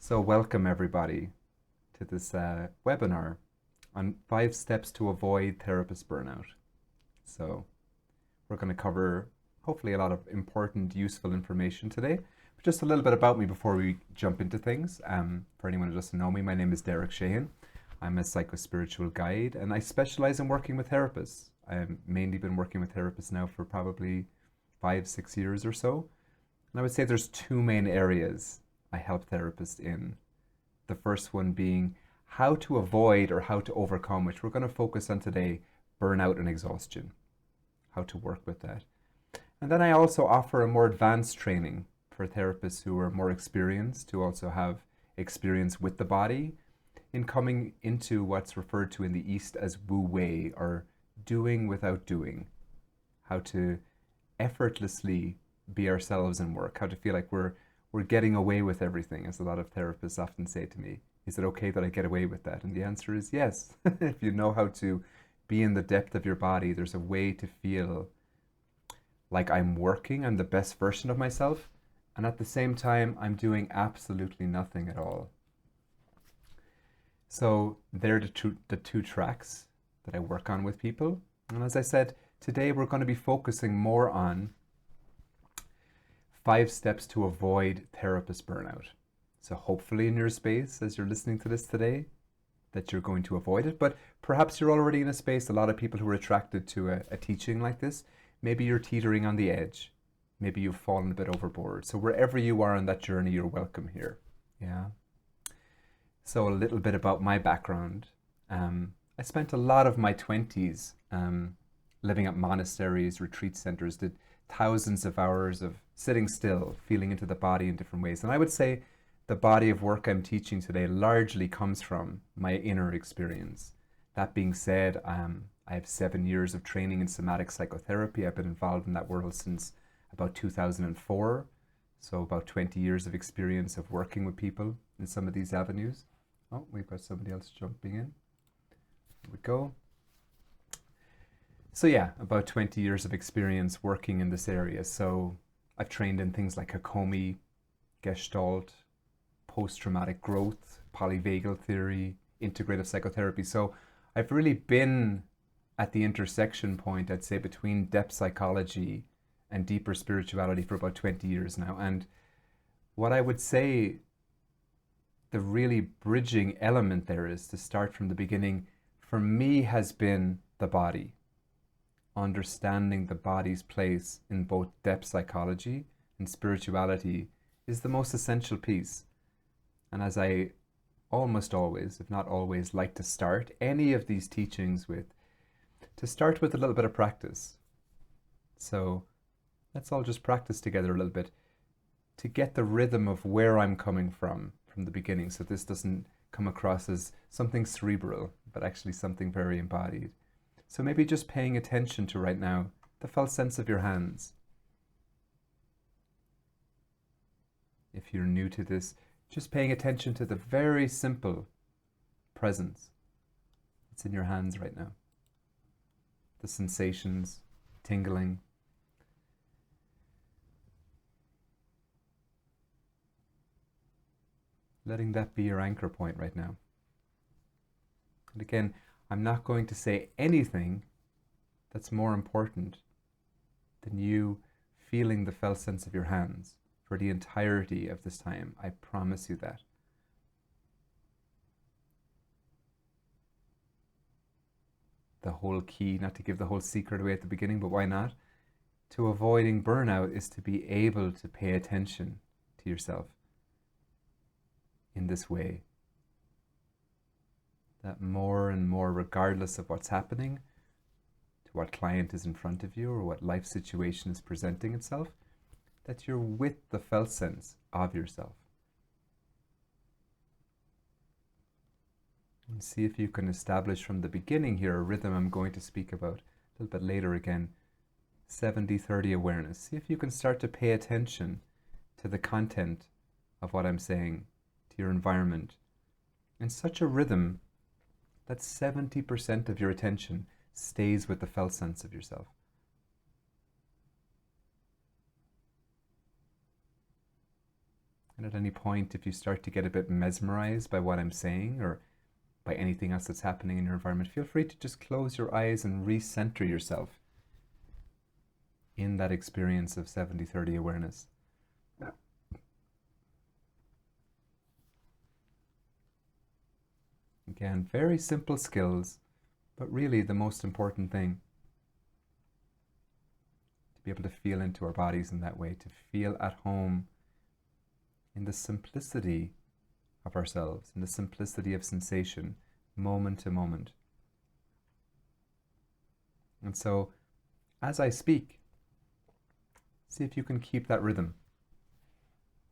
So welcome everybody to this webinar on 5 steps to avoid therapist burnout. So we're going to cover hopefully a lot of important, useful information today. But just a little bit about me before we jump into things. For anyone who doesn't know me, my name is Sheahan. I'm a psycho-spiritual guide and I specialize in working with therapists. I've mainly been working with therapists now for probably 5-6 years or so. And I would say there's two main areas I help therapists in. The first one being how to avoid or how to overcome, which we're going to focus on today, burnout and exhaustion, how to work with that. And then I also offer a more advanced training for therapists who are more experienced, who also have experience with the body, in coming into what's referred to in the East as Wu Wei, or doing without doing, how to effortlessly be ourselves in work, how to feel like we're getting away with everything, as a lot of therapists often say to me. Is it okay that I get away with that? And the answer is yes. If you know how to be in the depth of your body, there's a way to feel like I'm working, I'm the best version of myself, and at the same time, I'm doing absolutely nothing at all. So they're the two tracks that I work on with people. And as I said, today we're going to be focusing more on 5 steps to avoid therapist burnout. So hopefully in your space, as you're listening to this today, that you're going to avoid it. But perhaps you're already in a space, a lot of people who are attracted to a teaching like this, maybe you're teetering on the edge. Maybe you've fallen a bit overboard. So wherever you are on that journey, you're welcome here. Yeah. So a little bit about my background. I spent a lot of my 20s living at monasteries, retreat centers, did thousands of hours of sitting still, feeling into the body in different ways. And I would say the body of work I'm teaching today largely comes from my inner experience. That being said, I have 7 years of training in somatic psychotherapy. I've been involved in that world since about 2004. So about 20 years of experience of working with people in some of these avenues. Oh, we've got somebody else jumping in. Here we go. So yeah, about 20 years of experience working in this area. So I've trained in things like Hakomi, Gestalt, post-traumatic growth, polyvagal theory, integrative psychotherapy. So I've really been at the intersection point, I'd say, between depth psychology and deeper spirituality for about 20 years now. And what I would say the really bridging element there is to start from the beginning, for me, has been the body. Understanding the body's place in both depth psychology and spirituality is the most essential piece. And as I almost always, if not always, like to start any of these teachings with, to start with a little bit of practice. So let's all just practice together a little bit to get the rhythm of where I'm coming from the beginning, so this doesn't come across as something cerebral, but actually something very embodied. So maybe just paying attention to right now the felt sense of your hands. If you're new to this, just paying attention to the very simple presence that's in your hands right now. The sensations, tingling. Letting that be your anchor point right now. And again, I'm not going to say anything that's more important than you feeling the felt sense of your hands for the entirety of this time. I promise you that. The whole key, not to give the whole secret away at the beginning, but why not? To avoiding burnout is to be able to pay attention to yourself in this way. That more and more, regardless of what's happening, to what client is in front of you or what life situation is presenting itself, that you're with the felt sense of yourself. And see if you can establish from the beginning here a rhythm I'm going to speak about a little bit later again, 70-30 awareness. See if you can start to pay attention to the content of what I'm saying, to your environment, in such a rhythm that 70% of your attention stays with the felt sense of yourself. And at any point, if you start to get a bit mesmerized by what I'm saying or by anything else that's happening in your environment, feel free to just close your eyes and recenter yourself in that experience of 70-30 awareness. Again, very simple skills, but really the most important thing, to be able to feel into our bodies in that way, to feel at home in the simplicity of ourselves, in the simplicity of sensation, moment to moment. And so, as I speak, see if you can keep that rhythm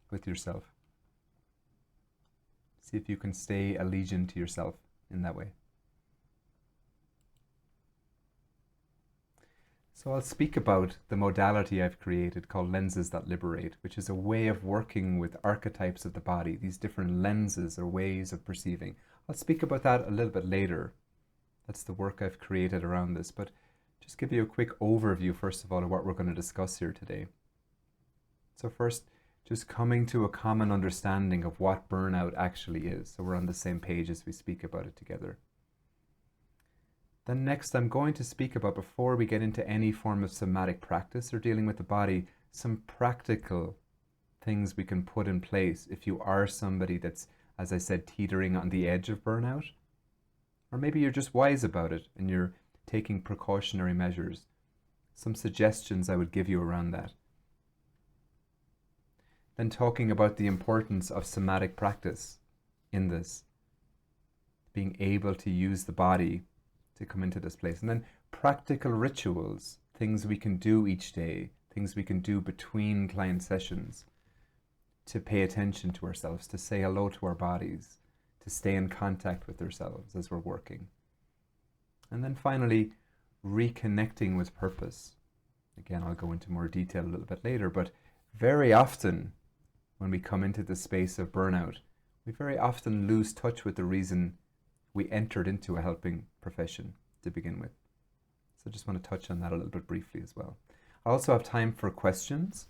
with yourself. See if you can stay allegiant to yourself in that way. So I'll speak about the modality I've created called Lenses That Liberate, which is a way of working with archetypes of the body, these different lenses or ways of perceiving. I'll speak about that a little bit later. That's the work I've created around this, but just give you a quick overview, first of all, of what we're going to discuss here today. So first, just coming to a common understanding of what burnout actually is, so we're on the same page as we speak about it together. Then next, I'm going to speak about, before we get into any form of somatic practice or dealing with the body, some practical things we can put in place if you are somebody that's, as I said, teetering on the edge of burnout. Or maybe you're just wise about it and you're taking precautionary measures. Some suggestions I would give you around that. Then talking about the importance of somatic practice in this, being able to use the body to come into this place. And then practical rituals, things we can do each day, things we can do between client sessions to pay attention to ourselves, to say hello to our bodies, to stay in contact with ourselves as we're working. And then finally, reconnecting with purpose. Again, I'll go into more detail a little bit later, but very often when we come into the space of burnout, we very often lose touch with the reason we entered into a helping profession to begin with. So I just want to touch on that a little bit briefly as well. I also have time for questions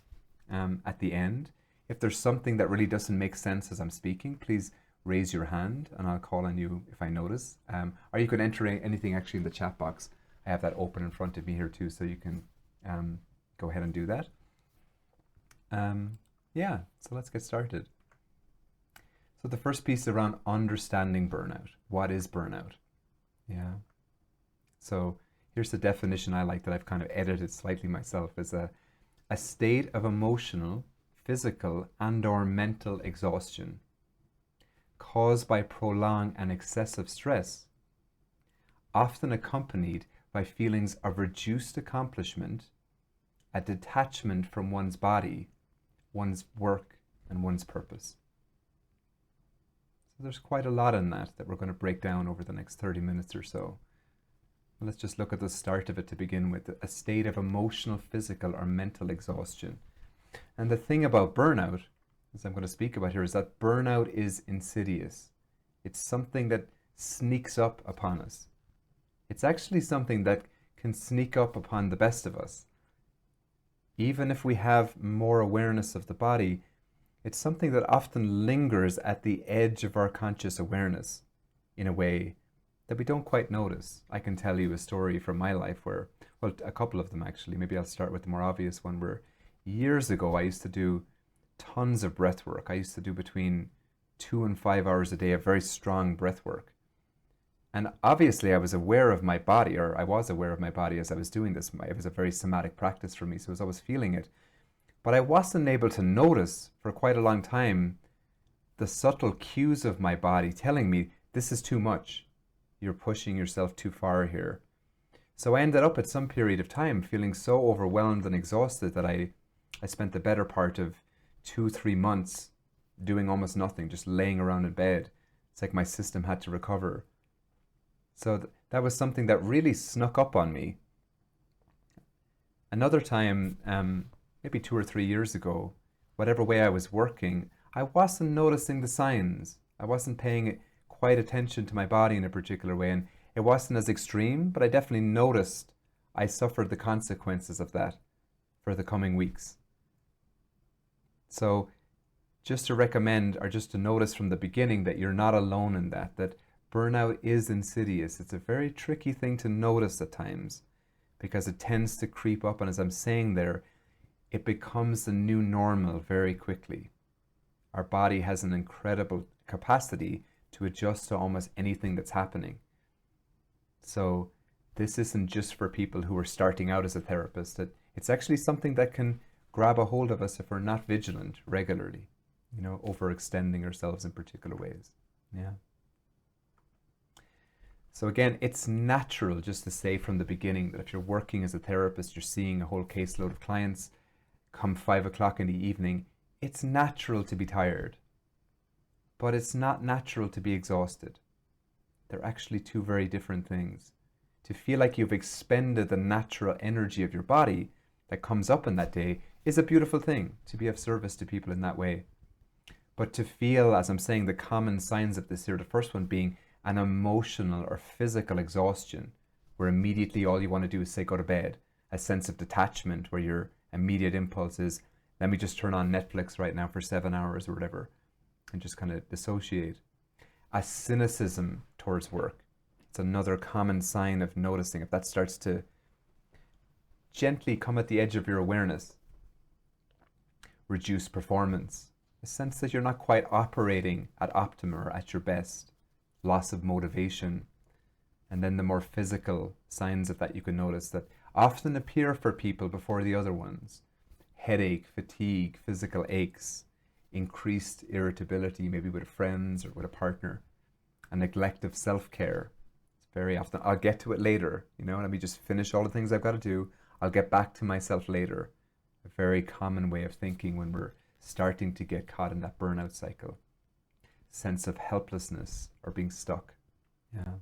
at the end. If there's something that really doesn't make sense as I'm speaking, please raise your hand and I'll call on you if I notice. Or you can enter anything actually in the chat box. I have that open in front of me here too, so you can go ahead and do that. Yeah, so let's get started. So the first piece around understanding burnout. What is burnout? Yeah. So here's the definition I like that I've kind of edited slightly myself, as a state of emotional, physical, and/or mental exhaustion caused by prolonged and excessive stress, often accompanied by feelings of reduced accomplishment, a detachment from one's body, one's work, and one's purpose. So there's quite a lot in that we're going to break down over the next 30 minutes or so. Let's just look at the start of it to begin with, a state of emotional, physical, or mental exhaustion. And the thing about burnout, as I'm going to speak about here, is that burnout is insidious. It's something that sneaks up upon us. It's actually something that can sneak up upon the best of us. Even if we have more awareness of the body, it's something that often lingers at the edge of our conscious awareness in a way that we don't quite notice. I can tell you a story from my life where, well, a couple of them actually. Maybe I'll start with the more obvious one, where years ago I used to do tons of breath work. I used to do between 2 and 5 hours a day of very strong breath work. And obviously I was aware of my body, or I was aware of my body as I was doing this. It was a very somatic practice for me, so I was feeling it. But I wasn't able to notice for quite a long time the subtle cues of my body telling me, this is too much. You're pushing yourself too far here. So I ended up at some period of time feeling so overwhelmed and exhausted that I spent the better part of 2-3 months doing almost nothing, just laying around in bed. It's like my system had to recover. So that was something that really snuck up on me. Another time, maybe 2 or 3 years ago, whatever way I was working, I wasn't noticing the signs. I wasn't paying quite attention to my body in a particular way, and it wasn't as extreme, but I definitely noticed I suffered the consequences of that for the coming weeks. So just to recommend or just to notice from the beginning that you're not alone in that burnout is insidious. It's a very tricky thing to notice at times because it tends to creep up, and as I'm saying there, it becomes the new normal very quickly. Our body has an incredible capacity to adjust to almost anything that's happening. So this isn't just for people who are starting out as a therapist. It's actually something that can grab a hold of us if we're not vigilant regularly, overextending ourselves in particular ways. Yeah. So again, it's natural just to say from the beginning that if you're working as a therapist, you're seeing a whole caseload of clients come 5 o'clock in the evening, it's natural to be tired, but it's not natural to be exhausted. They're actually two very different things. To feel like you've expended the natural energy of your body that comes up in that day is a beautiful thing, to be of service to people in that way. But to feel, as I'm saying, the common signs of this here, the first one being an emotional or physical exhaustion, where immediately all you want to do is say go to bed, a sense of detachment where your immediate impulse is, let me just turn on Netflix right now for 7 hours or whatever, and just kind of dissociate. A cynicism towards work. It's another common sign of noticing. If that starts to gently come at the edge of your awareness, reduce performance, a sense that you're not quite operating at optimum or at your best, loss of motivation, and then the more physical signs of that you can notice that often appear for people before the other ones. Headache, fatigue, physical aches, increased irritability, maybe with friends or with a partner, a neglect of self-care. It's very often, I'll get to it later, let me just finish all the things I've got to do. I'll get back to myself later. A very common way of thinking when we're starting to get caught in that burnout cycle. Sense of helplessness or being stuck. Yeah.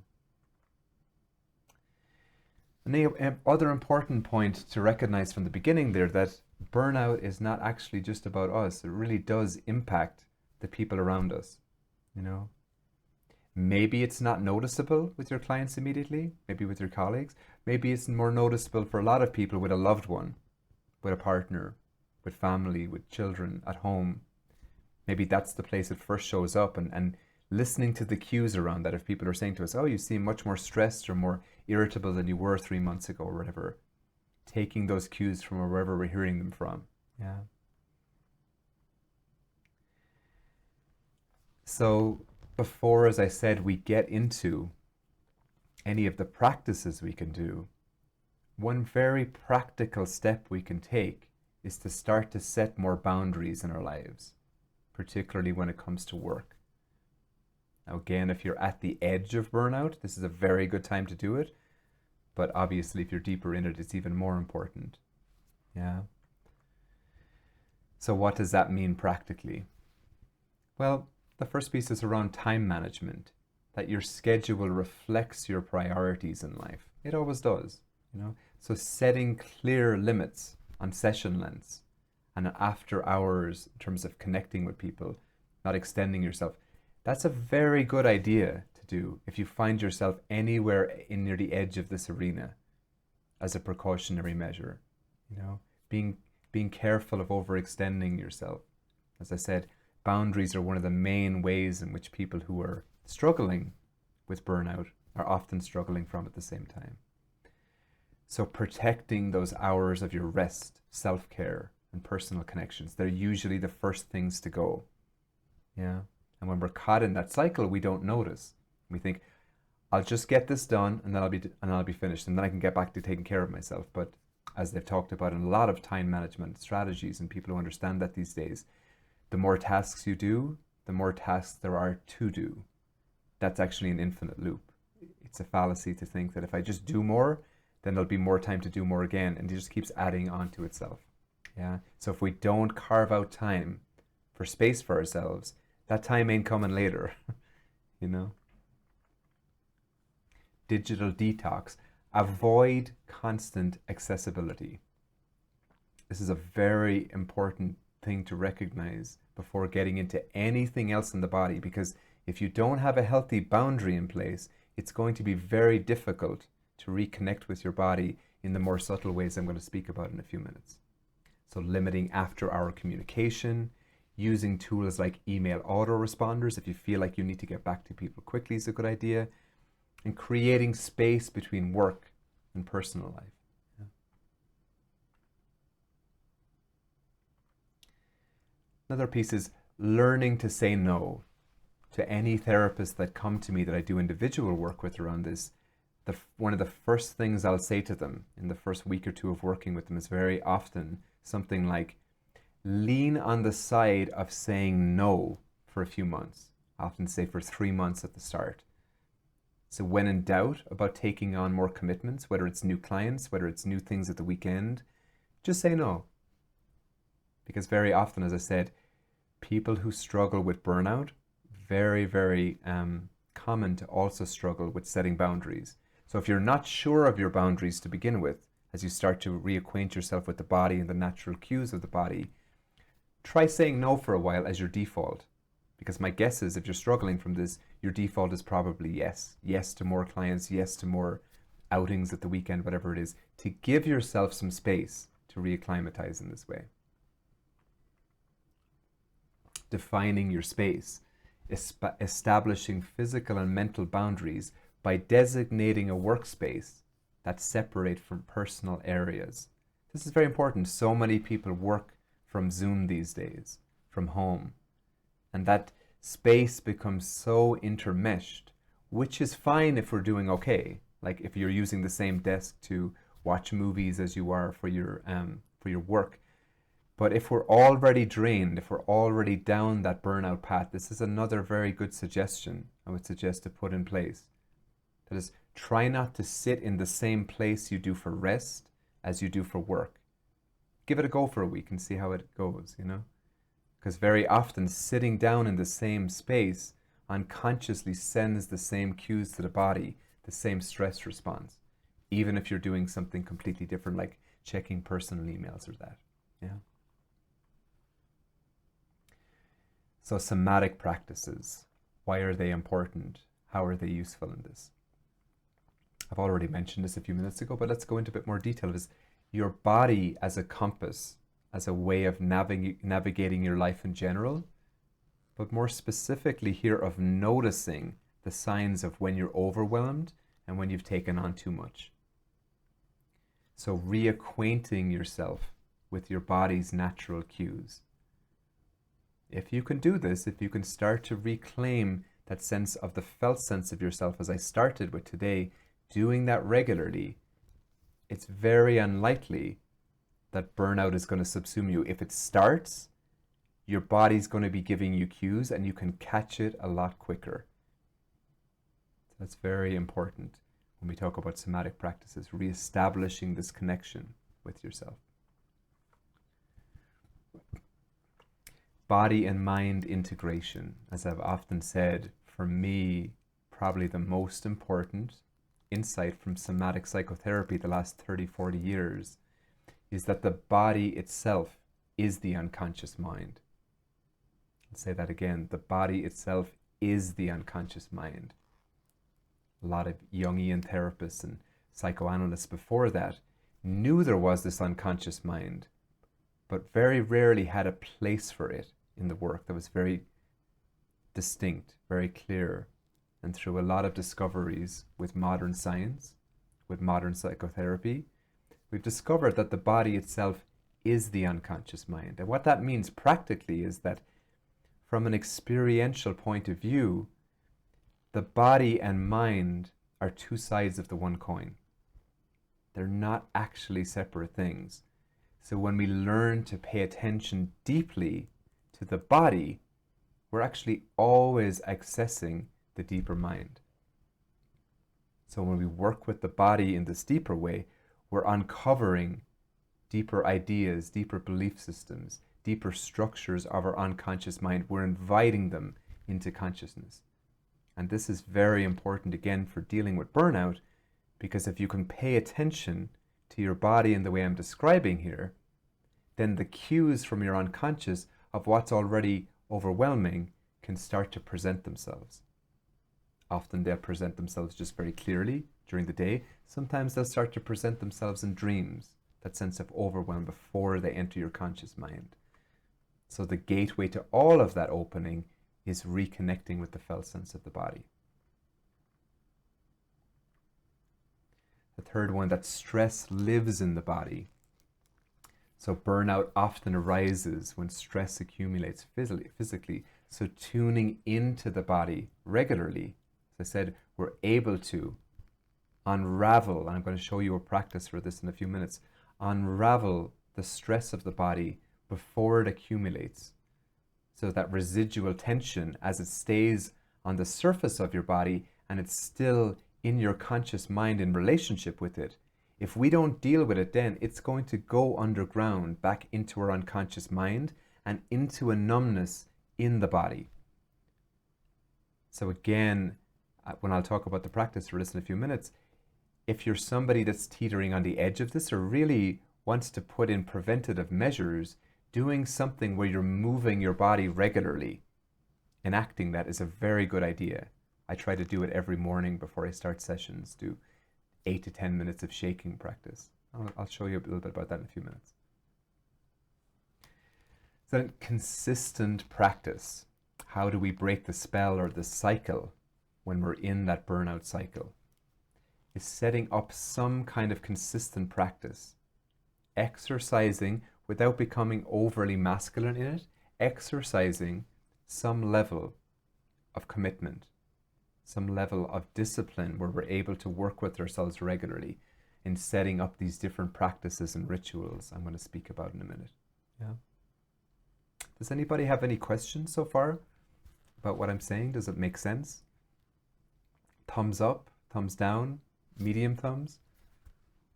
And the other important point to recognize from the beginning there, that burnout is not actually just about us. It really does impact the people around us. Maybe it's not noticeable with your clients immediately, maybe with your colleagues. Maybe it's more noticeable for a lot of people with a loved one, with a partner, with family, with children at home. Maybe that's the place it first shows up, and listening to the cues around that. If people are saying to us, oh, you seem much more stressed or more irritable than you were 3 months ago or whatever, taking those cues from wherever we're hearing them from. Yeah. So before, as I said, we get into any of the practices we can do, one very practical step we can take is to start to set more boundaries in our lives, particularly when it comes to work. Now again, if you're at the edge of burnout, this is a very good time to do it. But obviously, if you're deeper in it, it's even more important. Yeah. So what does that mean practically? Well, the first piece is around time management, that your schedule reflects your priorities in life. It always does, So setting clear limits on session lengths and after hours in terms of connecting with people, not extending yourself. That's a very good idea to do if you find yourself anywhere near the edge of this arena as a precautionary measure. Being careful of overextending yourself. As I said, boundaries are one of the main ways in which people who are struggling with burnout are often struggling from at the same time. So protecting those hours of your rest, self-care, and personal connections, they're usually the first things to go. Yeah. And when we're caught in that cycle, we don't notice. We think, I'll just get this done and then I'll be finished, and then I can get back to taking care of myself. But as they've talked about in a lot of time management strategies, and people who understand that these days, the more tasks you do, the more tasks there are to do. That's actually an infinite loop. It's a fallacy to think that if I just do more, then there'll be more time to do more again, and it just keeps adding on to itself. Yeah. So if we don't carve out time for space for ourselves, that time ain't coming later. Digital detox. Avoid constant accessibility. This is a very important thing to recognize before getting into anything else in the body, because if you don't have a healthy boundary in place, it's going to be very difficult to reconnect with your body in the more subtle ways I'm going to speak about in a few minutes. So limiting after-hour communication, Using tools like email autoresponders if you feel like you need to get back to people quickly is a good idea. And creating space between work and personal life. Yeah. Another piece is learning to say no to any therapist that come to me that I do individual work with around this. One of the first things I'll say to them in the first week or two of working with them is very often something like, lean on the side of saying no for a few months. I often say for 3 months at the start. So when in doubt about taking on more commitments, whether it's new clients, whether it's new things at the weekend, just say no. Because very often, as I said, people who struggle with burnout, very, very common to also struggle with setting boundaries. So if you're not sure of your boundaries to begin with, as you start to reacquaint yourself with the body and the natural cues of the body, try saying no for a while as your default. Because my guess is if you're struggling from this, your default is probably yes. Yes to more clients, yes to more outings at the weekend, whatever it is, to give yourself some space to reacclimatize in this way. Defining your space, establishing physical and mental boundaries by designating a workspace that's separate from personal areas. This is very important. So many people work from Zoom these days, from home. And that space becomes so intermeshed, which is fine if we're doing okay. Like if you're using the same desk to watch movies as you are for your work. But if we're already drained, if we're already down that burnout path, this is another very good suggestion I would suggest to put in place. That is, try not to sit in the same place you do for rest as you do for work. Give it a go for a week and see how it goes, Because very often sitting down in the same space unconsciously sends the same cues to the body, the same stress response, even if you're doing something completely different, like checking personal emails or that. Yeah. So somatic practices, why are they important? How are they useful in this? I've already mentioned this a few minutes ago, but let's go into a bit more detail. Is your body as a compass, as a way of navigating your life in general, but more specifically here of noticing the signs of when you're overwhelmed and when you've taken on too much. So reacquainting yourself with your body's natural cues. If you can do this, if you can start to reclaim that sense of the felt sense of yourself, as I started with today, doing that regularly, it's very unlikely that burnout is going to subsume you. If it starts, your body's going to be giving you cues and you can catch it a lot quicker. That's very important when we talk about somatic practices, reestablishing this connection with yourself. Body and mind integration, as I've often said, for me, probably the most important insight from somatic psychotherapy the last 30, 40 years is that the body itself is the unconscious mind. I'll say that again. The body itself is the unconscious mind. A lot of Jungian therapists and psychoanalysts before that knew there was this unconscious mind, but very rarely had a place for it in the work that was very distinct, very clear. And through a lot of discoveries with modern science, with modern psychotherapy, we've discovered that the body itself is the unconscious mind. And what that means practically is that from an experiential point of view, the body and mind are two sides of the one coin. They're not actually separate things. So when we learn to pay attention deeply to the body, we're actually always accessing the deeper mind. So when we work with the body in this deeper way, we're uncovering deeper ideas, deeper belief systems, deeper structures of our unconscious mind. We're inviting them into consciousness. And this is very important, again, for dealing with burnout, because if you can pay attention to your body in the way I'm describing here, then the cues from your unconscious of what's already overwhelming can start to present themselves. Often they'll present themselves just very clearly during the day. Sometimes they'll start to present themselves in dreams, that sense of overwhelm before they enter your conscious mind. So the gateway to all of that opening is reconnecting with the felt sense of the body. The third one, that stress lives in the body. So burnout often arises when stress accumulates physically. So tuning into the body regularly, as I said, we're able to unravel, and I'm going to show you a practice for this in a few minutes, unravel the stress of the body before it accumulates. So that residual tension, as it stays on the surface of your body and it's still in your conscious mind in relationship with it, if we don't deal with it, then it's going to go underground back into our unconscious mind and into a numbness in the body. So again, when I'll talk about the practice for this in a few minutes, if you're somebody that's teetering on the edge of this or really wants to put in preventative measures, doing something where you're moving your body regularly, enacting that is a very good idea. I try to do it every morning before I start sessions, do 8 to 10 minutes of shaking practice. I'll show you a little bit about that in a few minutes. So consistent practice. How do we break the spell or the cycle when we're in that burnout cycle? Is setting up some kind of consistent practice. Exercising without becoming overly masculine in it, exercising some level of commitment, some level of discipline where we're able to work with ourselves regularly in setting up these different practices and rituals I'm going to speak about in a minute. Yeah. Does anybody have any questions so far about what I'm saying? Does it make sense? Thumbs up, thumbs down, medium thumbs,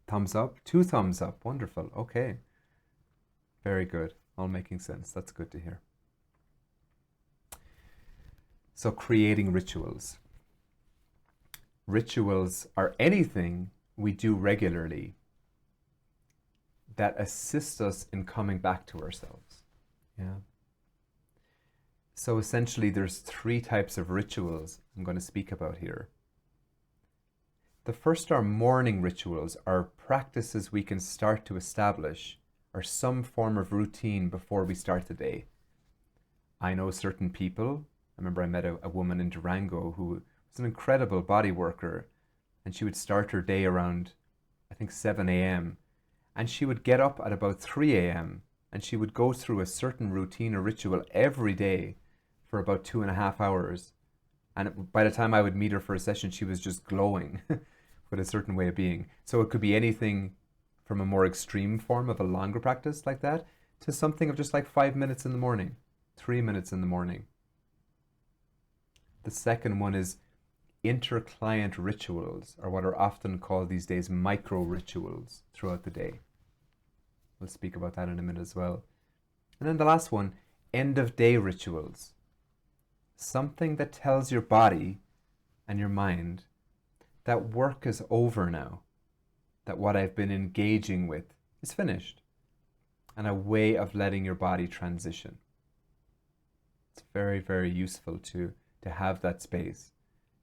thumbs up, 2 thumbs up. Wonderful. Okay. Very good. All making sense. That's good to hear. So creating rituals. Rituals are anything we do regularly that assist us in coming back to ourselves. Yeah. So essentially there's 3 types of rituals I'm going to speak about here. The first are morning rituals, are practices we can start to establish, or some form of routine before we start the day. I know certain people. I remember I met a woman in Durango who was an incredible body worker, and she would start her day around, I think, 7 a.m. And she would get up at about 3 a.m. and she would go through a certain routine or ritual every day for about 2.5 hours. And by the time I would meet her for a session, she was just glowing with a certain way of being. So it could be anything from a more extreme form of a longer practice like that to something of just like 5 minutes in the morning, 3 minutes in the morning. The second one is interclient rituals, or what are often called these days micro rituals throughout the day. We'll speak about that in a minute as well. And then the last one, end of day rituals. Something that tells your body and your mind that work is over now, that what I've been engaging with is finished, and a way of letting your body transition. It's very, very useful to have that space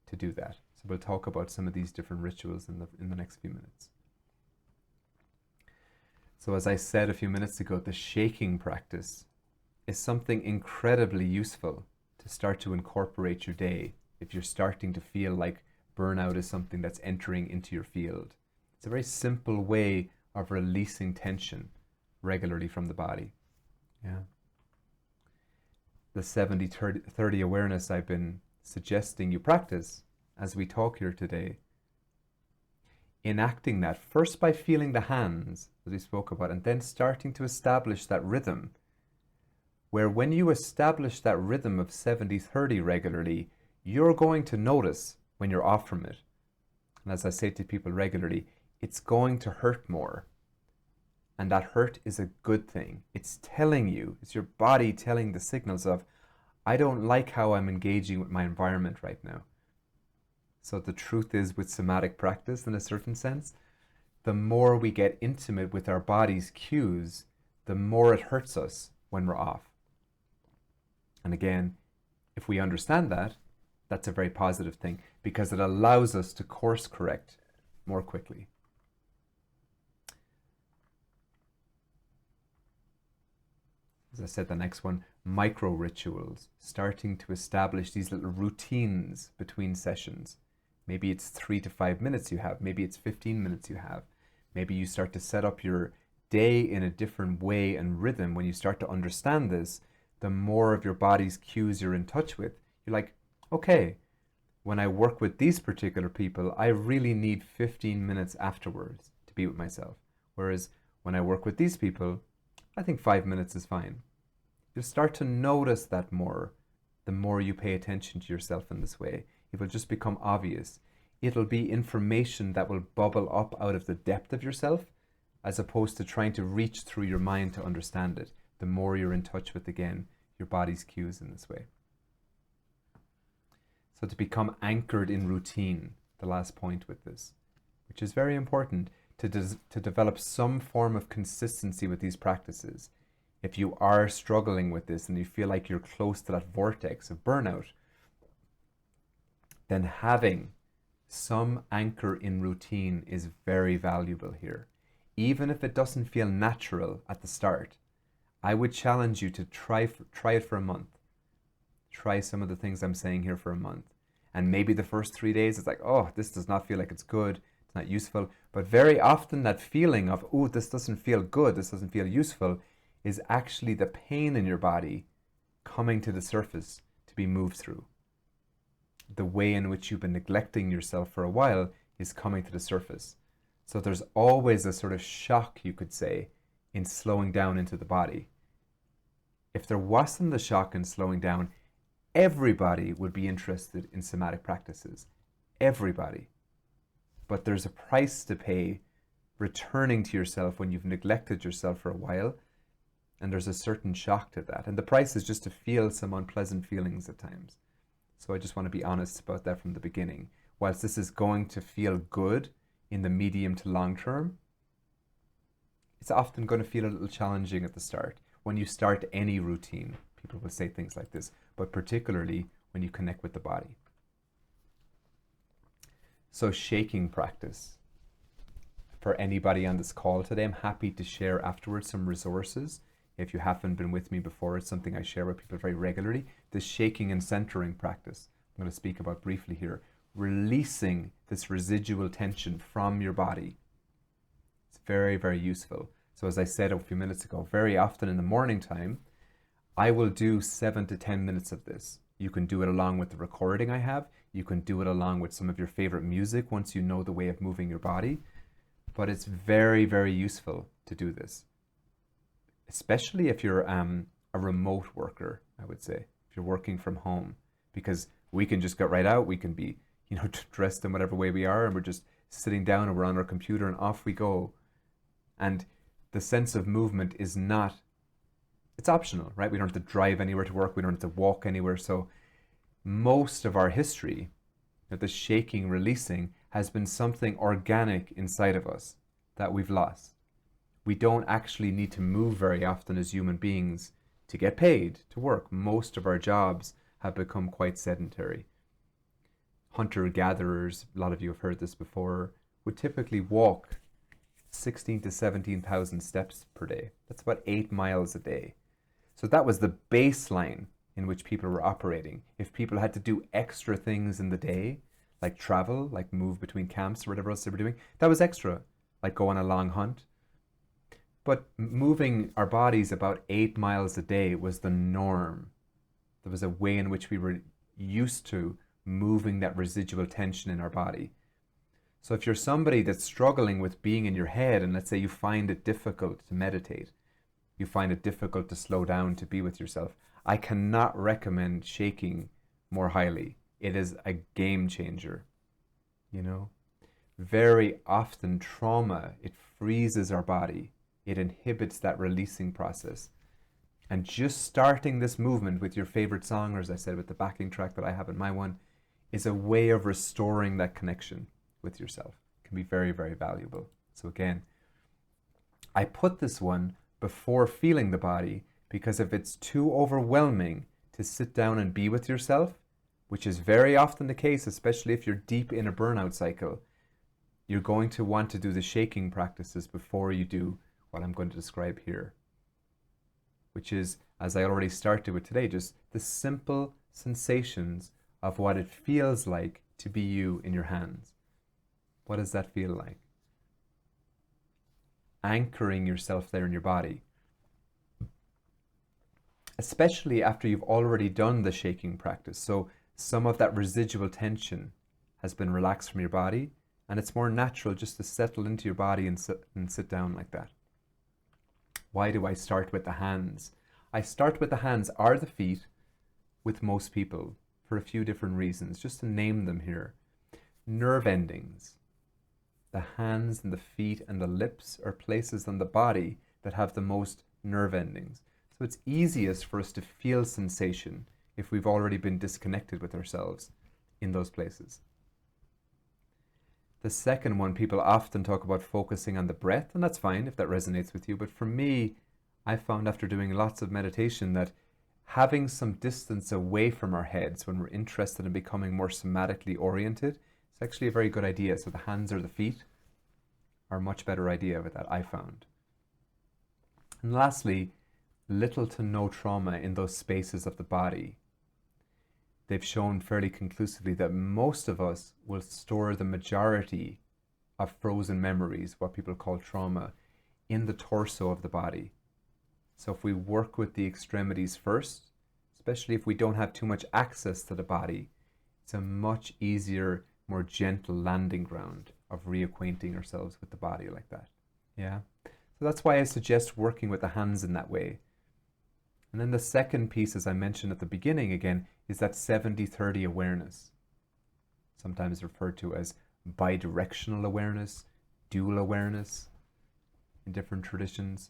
to do that. So we'll talk about some of these different rituals in the next few minutes. So as I said a few minutes ago, the shaking practice is something incredibly useful to start to incorporate your day if you're starting to feel like burnout is something that's entering into your field. It's a very simple way of releasing tension regularly from the body. Yeah. The 70-30 awareness I've been suggesting you practice as we talk here today, enacting that first by feeling the hands, as we spoke about, and then starting to establish that rhythm, where when you establish that rhythm of 70-30 regularly, you're going to notice when you're off from it. And as I say to people regularly, it's going to hurt more. And that hurt is a good thing. It's telling you, it's your body telling the signals of, I don't like how I'm engaging with my environment right now. So the truth is, with somatic practice, in a certain sense, the more we get intimate with our body's cues, the more it hurts us when we're off. And again, if we understand that, that's a very positive thing, because it allows us to course correct more quickly. As I said, the next one, micro rituals, starting to establish these little routines between sessions. Maybe it's 3 to 5 minutes you have, maybe it's 15 minutes you have. Maybe you start to set up your day in a different way and rhythm. When you start to understand this, the more of your body's cues you're in touch with, you're like, okay, when I work with these particular people, I really need 15 minutes afterwards to be with myself. Whereas when I work with these people, I think 5 minutes is fine. You'll start to notice that more the more you pay attention to yourself in this way. It will just become obvious. It'll be information that will bubble up out of the depth of yourself, as opposed to trying to reach through your mind to understand it. The more you're in touch with, again, your body's cues in this way. So to become anchored in routine, the last point with this, which is very important, to develop some form of consistency with these practices. If you are struggling with this and you feel like you're close to that vortex of burnout, then having some anchor in routine is very valuable here. Even if it doesn't feel natural at the start, I would challenge you to try it for a month. Try some of the things I'm saying here for a month. And maybe the first 3 days, it's like, oh, this does not feel like it's good. It's not useful. But very often that feeling of, oh, this doesn't feel good, this doesn't feel useful, is actually the pain in your body coming to the surface to be moved through. The way in which you've been neglecting yourself for a while is coming to the surface. So there's always a sort of shock, you could say, in slowing down into the body. If there wasn't the shock in slowing down, everybody would be interested in somatic practices. Everybody. But there's a price to pay returning to yourself when you've neglected yourself for a while, and there's a certain shock to that. And the price is just to feel some unpleasant feelings at times. So I just want to be honest about that from the beginning. Whilst this is going to feel good in the medium to long term, it's often going to feel a little challenging at the start. When you start any routine, people will say things like this, but particularly when you connect with the body. So shaking practice. For anybody on this call today, I'm happy to share afterwards some resources. If you haven't been with me before, it's something I share with people very regularly. The shaking and centering practice, I'm going to speak about briefly here. Releasing this residual tension from your body. It's very, very useful. So as I said a few minutes ago, very often in the morning time, I will do 7 to 10 minutes of this. You can do it along with the recording I have. You can do it along with some of your favorite music once you know the way of moving your body. But it's very, very useful to do this. Especially if you're a remote worker, I would say. If you're working from home. Because we can just get right out. We can be, dressed in whatever way we are, and we're just sitting down and we're on our computer and off we go. And the sense of movement is not, it's optional, right? We don't have to drive anywhere to work. We don't have to walk anywhere. So most of our history, the shaking, releasing, has been something organic inside of us that we've lost. We don't actually need to move very often as human beings to get paid, to work. Most of our jobs have become quite sedentary. Hunter-gatherers, a lot of you have heard this before, would typically walk 16 to 17,000 steps per day. That's about 8 miles a day. So that was the baseline in which people were operating. If people had to do extra things in the day, like travel, like move between camps or whatever else they were doing, that was extra, like go on a long hunt. But moving our bodies about 8 miles a day was the norm. There was a way in which we were used to moving that residual tension in our body. So if you're somebody that's struggling with being in your head, and let's say you find it difficult to meditate, you find it difficult to slow down, to be with yourself, I cannot recommend shaking more highly. It is a game changer, Very often trauma, it freezes our body. It inhibits that releasing process. And just starting this movement with your favorite song, or as I said, with the backing track that I have in my one, is a way of restoring that connection with yourself. It can be very, very valuable. So again, I put this one before feeling the body, because if it's too overwhelming to sit down and be with yourself, which is very often the case, especially if you're deep in a burnout cycle, you're going to want to do the shaking practices before you do what I'm going to describe here. which is, as I already started with today, just the simple sensations of what it feels like to be you in your hands. What does that feel like? Anchoring yourself there in your body. Especially after you've already done the shaking practice. So some of that residual tension has been relaxed from your body, and it's more natural just to settle into your body and sit down like that. Why do I start with the hands? I start with the hands or the feet with most people for a few different reasons, just to name them here. Nerve endings. The hands and the feet and the lips are places on the body that have the most nerve endings. So it's easiest for us to feel sensation if we've already been disconnected with ourselves in those places. The second one, people often talk about focusing on the breath, and that's fine if that resonates with you. But for me, I found after doing lots of meditation that having some distance away from our heads when we're interested in becoming more somatically oriented, it's actually a very good idea. So the hands or the feet are a much better idea with that, I found. And lastly, little to no trauma in those spaces of the body. They've shown fairly conclusively that most of us will store the majority of frozen memories, what people call trauma, in the torso of the body. So if we work with the extremities first, especially if we don't have too much access to the body, it's a much easier, more gentle landing ground of reacquainting ourselves with the body like that. Yeah. So that's why I suggest working with the hands in that way. And then the second piece, as I mentioned at the beginning again, is that 70-30 awareness. Sometimes referred to as bidirectional awareness, dual awareness in different traditions.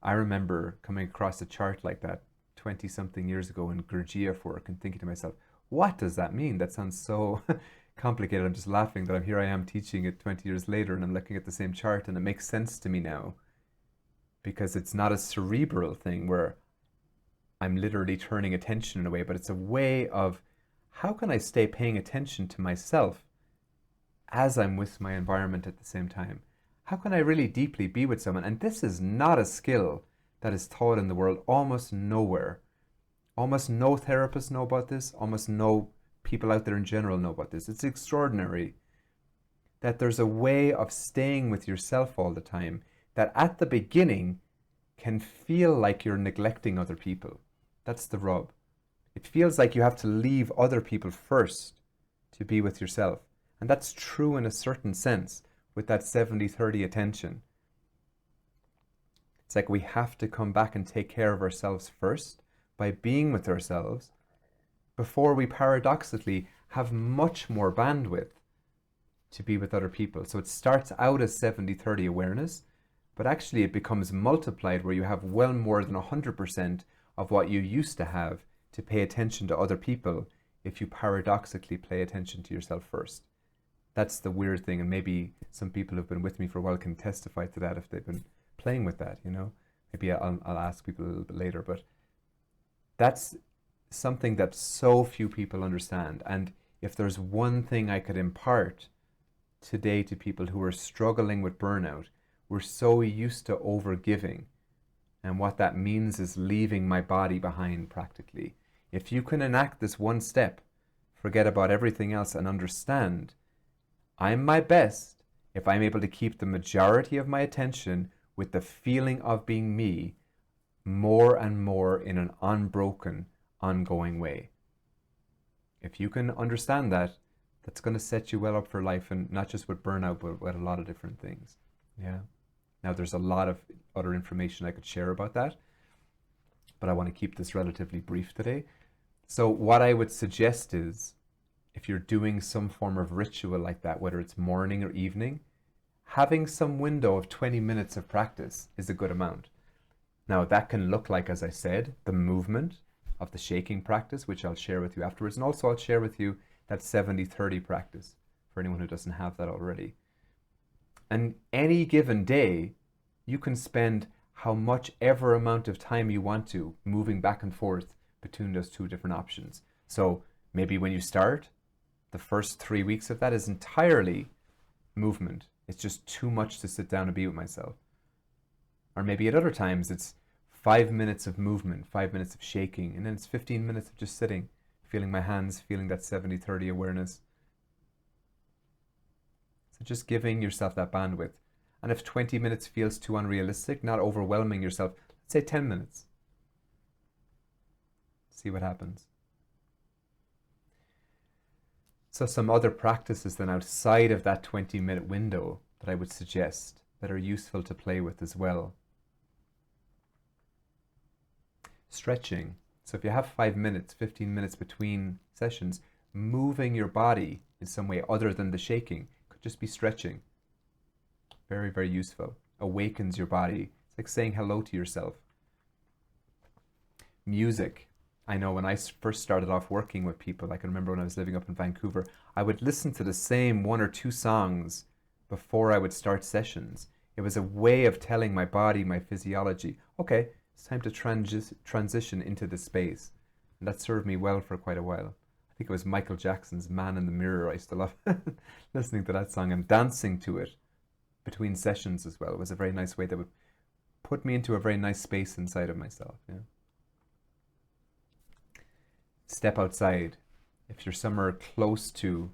I remember coming across a chart like that 20-something years ago in Gurdjieff work and thinking to myself, what does that mean? That sounds so complicated. I'm just laughing that here I am teaching it 20 years later and I'm looking at the same chart and it makes sense to me now. Because it's not a cerebral thing where I'm literally turning attention in a way, but it's a way of how can I stay paying attention to myself as I'm with my environment at the same time? How can I really deeply be with someone? And this is not a skill that is taught in the world almost nowhere. Almost no therapists know about this. Almost no people out there in general know about this. It's extraordinary that there's a way of staying with yourself all the time that at the beginning can feel like you're neglecting other people. That's the rub. It feels like you have to leave other people first to be with yourself. And that's true in a certain sense with that 70-30 attention. It's like we have to come back and take care of ourselves first by being with ourselves before we paradoxically have much more bandwidth to be with other people. So it starts out as 70-30 awareness, but actually it becomes multiplied where you have well more than 100% of what you used to have to pay attention to other people if you paradoxically pay attention to yourself first. That's the weird thing, and maybe some people who've been with me for a while can testify to that if they've been playing with that, you know. Maybe I'll ask people a little bit later, but that's something that so few people understand. And if there's one thing I could impart today to people who are struggling with burnout, we're so used to overgiving. And what that means is leaving my body behind practically. If you can enact this one step, forget about everything else and understand, I'm my best if I'm able to keep the majority of my attention with the feeling of being me more and more in an unbroken, ongoing way. If you can understand that, that's going to set you well up for life, and not just with burnout, but with a lot of different things. Yeah. Now, there's a lot of other information I could share about that, but I want to keep this relatively brief today. So what I would suggest is, if you're doing some form of ritual like that, whether it's morning or evening, having some window of 20 minutes of practice is a good amount. Now, that can look like, as I said, the movement of the shaking practice, which I'll share with you afterwards. And also I'll share with you that 70-30 practice for anyone who doesn't have that already. And any given day, you can spend how much ever amount of time you want to moving back and forth between those two different options. So maybe when you start, the first 3 weeks of that is entirely movement. It's just too much to sit down and be with myself. Or maybe at other times it's 5 minutes of movement, 5 minutes of shaking, and then it's 15 minutes of just sitting, feeling my hands, feeling that 70-30 awareness. So just giving yourself that bandwidth. And if 20 minutes feels too unrealistic, not overwhelming yourself, let's say 10 minutes. See what happens. So some other practices then outside of that 20-minute window that I would suggest that are useful to play with as well. Stretching. So if you have 5 minutes, 15 minutes between sessions, moving your body in some way other than the shaking. Could just be stretching. Very, very useful. Awakens your body. It's like saying hello to yourself. Music. I know when I first started off working with people, I can remember when I was living up in Vancouver, I would listen to the same 1 or 2 songs before I would start sessions. It was a way of telling my body, my physiology, okay, it's time to transition into this space. And that served me well for quite a while. I think it was Michael Jackson's Man in the Mirror. I used to love listening to that song and dancing to it between sessions as well. It was a very nice way that would put me into a very nice space inside of myself. Yeah. Step outside. If you're somewhere close to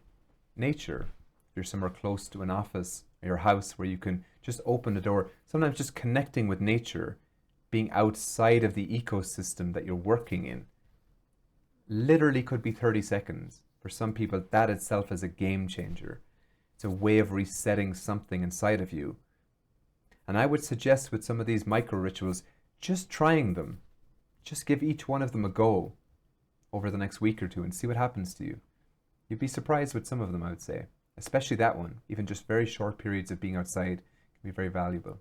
nature, if you're somewhere close to an office or your house where you can just open the door, sometimes just connecting with nature, being outside of the ecosystem that you're working in, literally could be 30 seconds. For some people, that itself is a game changer. It's a way of resetting something inside of you. And I would suggest with some of these micro rituals, just trying them. Just give each one of them a go over the next week or two and see what happens to you. You'd be surprised with some of them, I would say. Especially that one. Even just very short periods of being outside can be very valuable.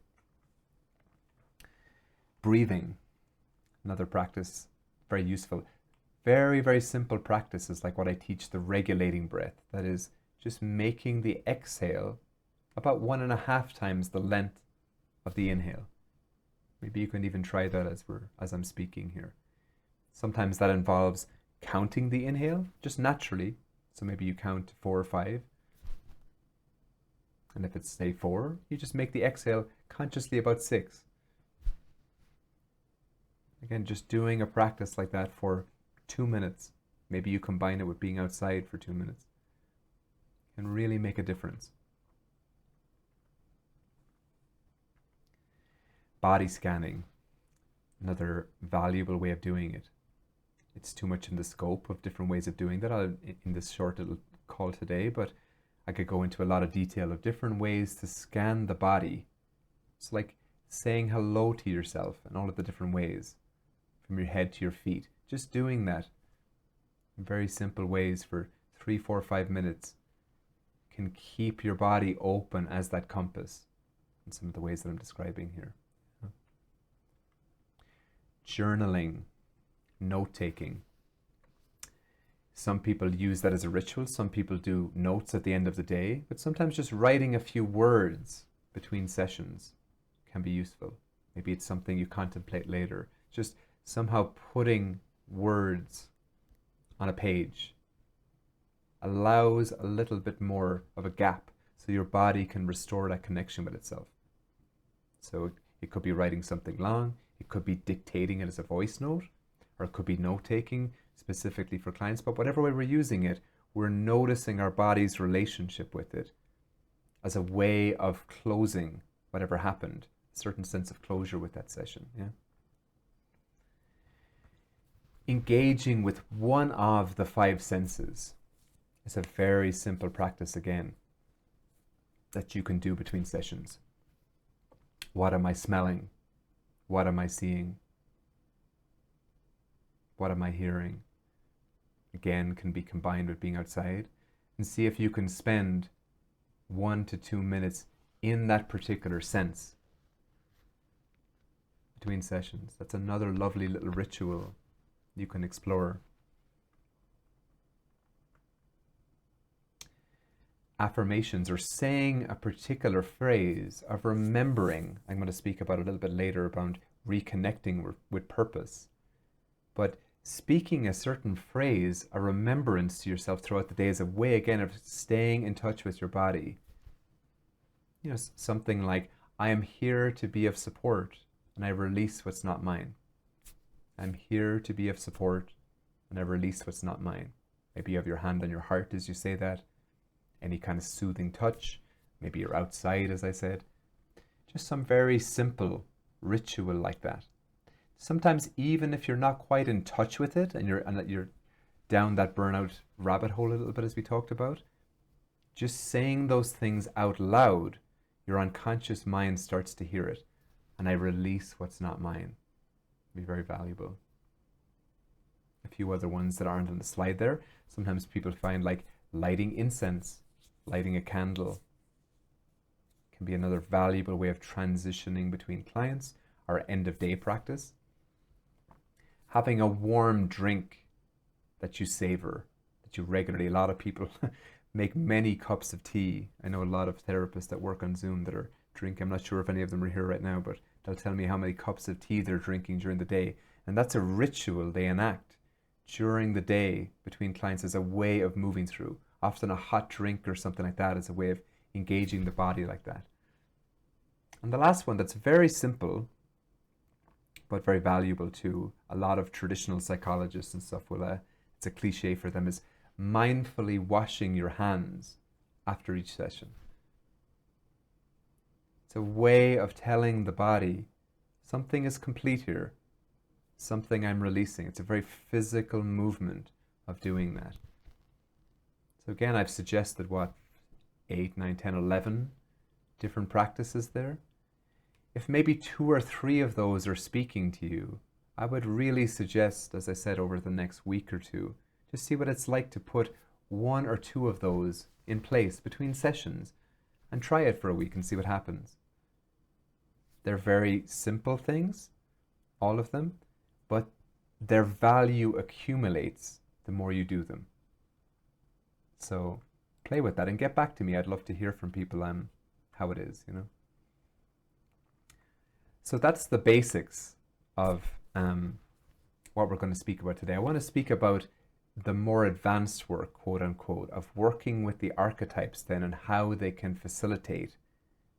Breathing. Another practice, very useful. Very, very simple practices like what I teach, the regulating breath. That is just making the exhale about 1.5 times the length of the inhale. Maybe you can even try that as I'm speaking here. Sometimes that involves counting the inhale just naturally. So maybe you count to 4 or 5. And if it's say 4, you just make the exhale consciously about 6. Again, just doing a practice like that for 2 minutes. Maybe you combine it with being outside for 2 minutes. Can really make a difference. Body scanning. Another valuable way of doing it. It's too much in the scope of different ways of doing that in this short little call today, but I could go into a lot of detail of different ways to scan the body. It's like saying hello to yourself in all of the different ways, from your head to your feet. Just doing that in very simple ways for 3, 4, 5 minutes can keep your body open as that compass in some of the ways that I'm describing here. Journaling, note-taking. Some people use that as a ritual. Some people do notes at the end of the day, but sometimes just writing a few words between sessions can be useful. Maybe it's something you contemplate later. Just somehow putting words on a page allows a little bit more of a gap so your body can restore that connection with itself. So it could be writing something long, it could be dictating it as a voice note, or it could be note-taking specifically for clients, but whatever way we're using it, we're noticing our body's relationship with it as a way of closing whatever happened, a certain sense of closure with that session. Yeah. Engaging with one of the 5 senses is a very simple practice again that you can do between sessions. What am I smelling? What am I seeing? What am I hearing? Again, can be combined with being outside, and see if you can spend 1 to 2 minutes in that particular sense between sessions. That's another lovely little ritual you can explore. Affirmations, or saying a particular phrase of remembering. I'm going to speak about a little bit later about reconnecting with purpose. But speaking a certain phrase, a remembrance to yourself throughout the day, is a way again of staying in touch with your body. You know, something like, I am here to be of support. and I release what's not mine. I'm here to be of support, and I release what's not mine. Maybe you have your hand on your heart as you say that. Any kind of soothing touch. Maybe you're outside, as I said. Just some very simple ritual like that. Sometimes even if you're not quite in touch with it and you're down that burnout rabbit hole a little bit, as we talked about, just saying those things out loud, your unconscious mind starts to hear it. And I release what's not mine. Be very valuable. A few other ones that aren't on the slide there. Sometimes people find like lighting incense, lighting a candle can be another valuable way of transitioning between clients, or end of day practice. Having a warm drink that you savor, that you regularly, a lot of people make many cups of tea. I know a lot of therapists that work on Zoom that are drinking, I'm not sure if any of them are here right now, but they'll tell me how many cups of tea they're drinking during the day. And that's a ritual they enact during the day between clients as a way of moving through. Often a hot drink or something like that is a way of engaging the body like that. And the last one that's very simple, but very valuable to a lot of traditional psychologists and stuff, it's a cliche for them, is mindfully washing your hands after each session. It's a way of telling the body something is complete here, something I'm releasing. It's a very physical movement of doing that. So again, I've suggested 8, 9, 10, 11 different practices there. If maybe 2 or 3 of those are speaking to you, I would really suggest, as I said, over the next week or two, just see what it's like to put 1 or 2 of those in place between sessions and try it for a week and see what happens. They're very simple things, all of them, but their value accumulates the more you do them. So play with that and get back to me. I'd love to hear from people how it is, you know. So that's the basics of what we're going to speak about today. I want to speak about the more advanced work, quote unquote, of working with the archetypes then and how they can facilitate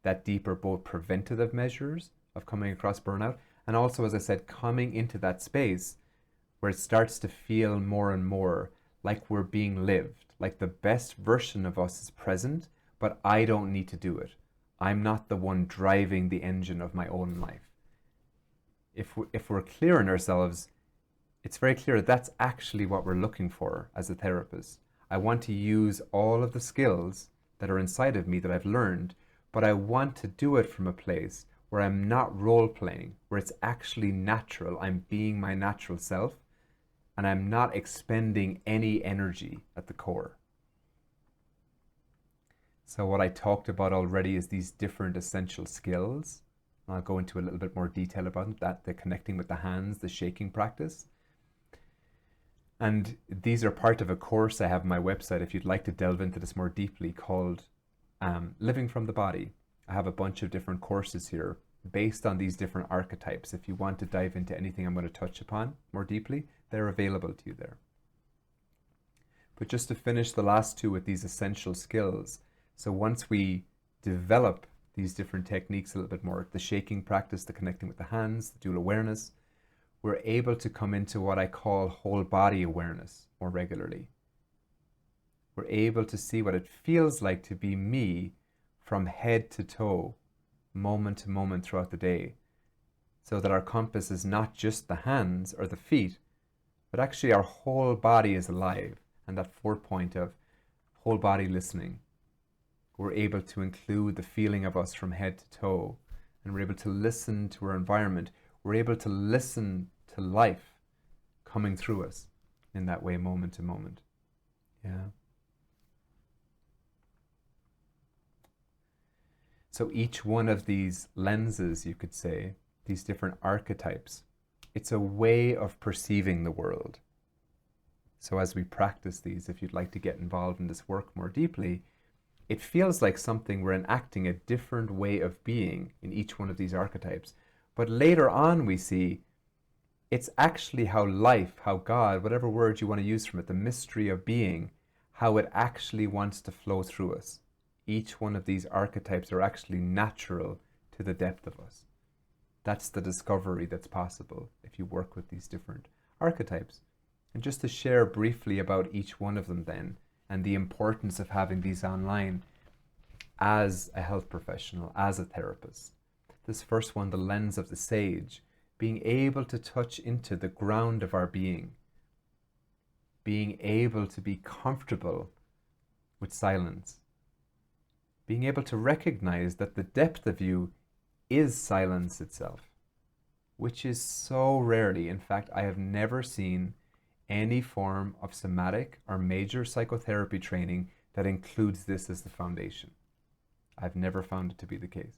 that deeper, both preventative measures of coming across burnout and also, as I said, coming into that space where it starts to feel more and more like we're being lived, like the best version of us is present, but I don't need to do it. I'm not the one driving the engine of my own life. If we're clear in ourselves, it's very clear that's actually what we're looking for as a therapist. I want to use all of the skills that are inside of me that I've learned, but I want to do it from a place where I'm not role-playing, where it's actually natural. I'm being my natural self, and I'm not expending any energy at the core. So what I talked about already is these different essential skills. I'll go into a little bit more detail about that, the connecting with the hands, the shaking practice. And these are part of a course I have on my website if you'd like to delve into this more deeply, called Living from the Body. I have a bunch of different courses here based on these different archetypes. If you want to dive into anything I'm going to touch upon more deeply, they're available to you there. But just to finish the last 2 with these essential skills. So once we develop these different techniques a little bit more, the shaking practice, the connecting with the hands, the dual awareness, we're able to come into what I call whole body awareness more regularly. We're able to see what it feels like to be me from head to toe, moment to moment throughout the day, so that our compass is not just the hands or the feet, but actually our whole body is alive. And that 4 point of whole body listening, we're able to include the feeling of us from head to toe, and we're able to listen to our environment. We're able to listen to life coming through us in that way, moment to moment. Yeah. So each one of these lenses, you could say, these different archetypes, it's a way of perceiving the world. So as we practice these, if you'd like to get involved in this work more deeply, it feels like something we're enacting a different way of being in each one of these archetypes. But later on we see it's actually how life, how God, whatever word you want to use from it, the mystery of being, how it actually wants to flow through us. Each one of these archetypes are actually natural to the depth of us. That's the discovery that's possible if you work with these different archetypes. And just to share briefly about each one of them then, and the importance of having these online as a health professional, as a therapist. This first one, the lens of the sage, being able to touch into the ground of our being able to be comfortable with silence, being able to recognize that the depth of you is silence itself, which is so rarely. In fact, I have never seen any form of somatic or major psychotherapy training that includes this as the foundation. I've never found it to be the case.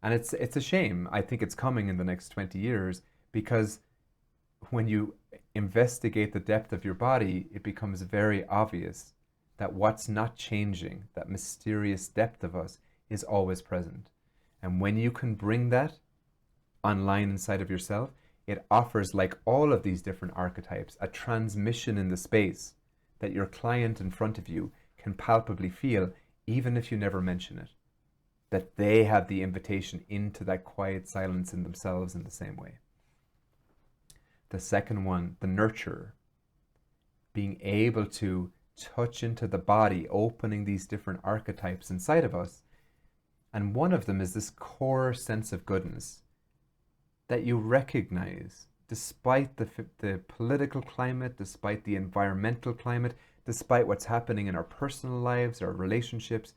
And it's a shame. I think it's coming in the next 20 years, because when you investigate the depth of your body, it becomes very obvious that what's not changing, that mysterious depth of us, is always present. And when you can bring that online inside of yourself, it offers, like all of these different archetypes, a transmission in the space that your client in front of you can palpably feel, even if you never mention it. That they have the invitation into that quiet silence in themselves in the same way. The second one, the nurturer, being able to touch into the body, opening these different archetypes inside of us. And one of them is this core sense of goodness that you recognize despite the political climate, despite the environmental climate, despite what's happening in our personal lives, our relationships.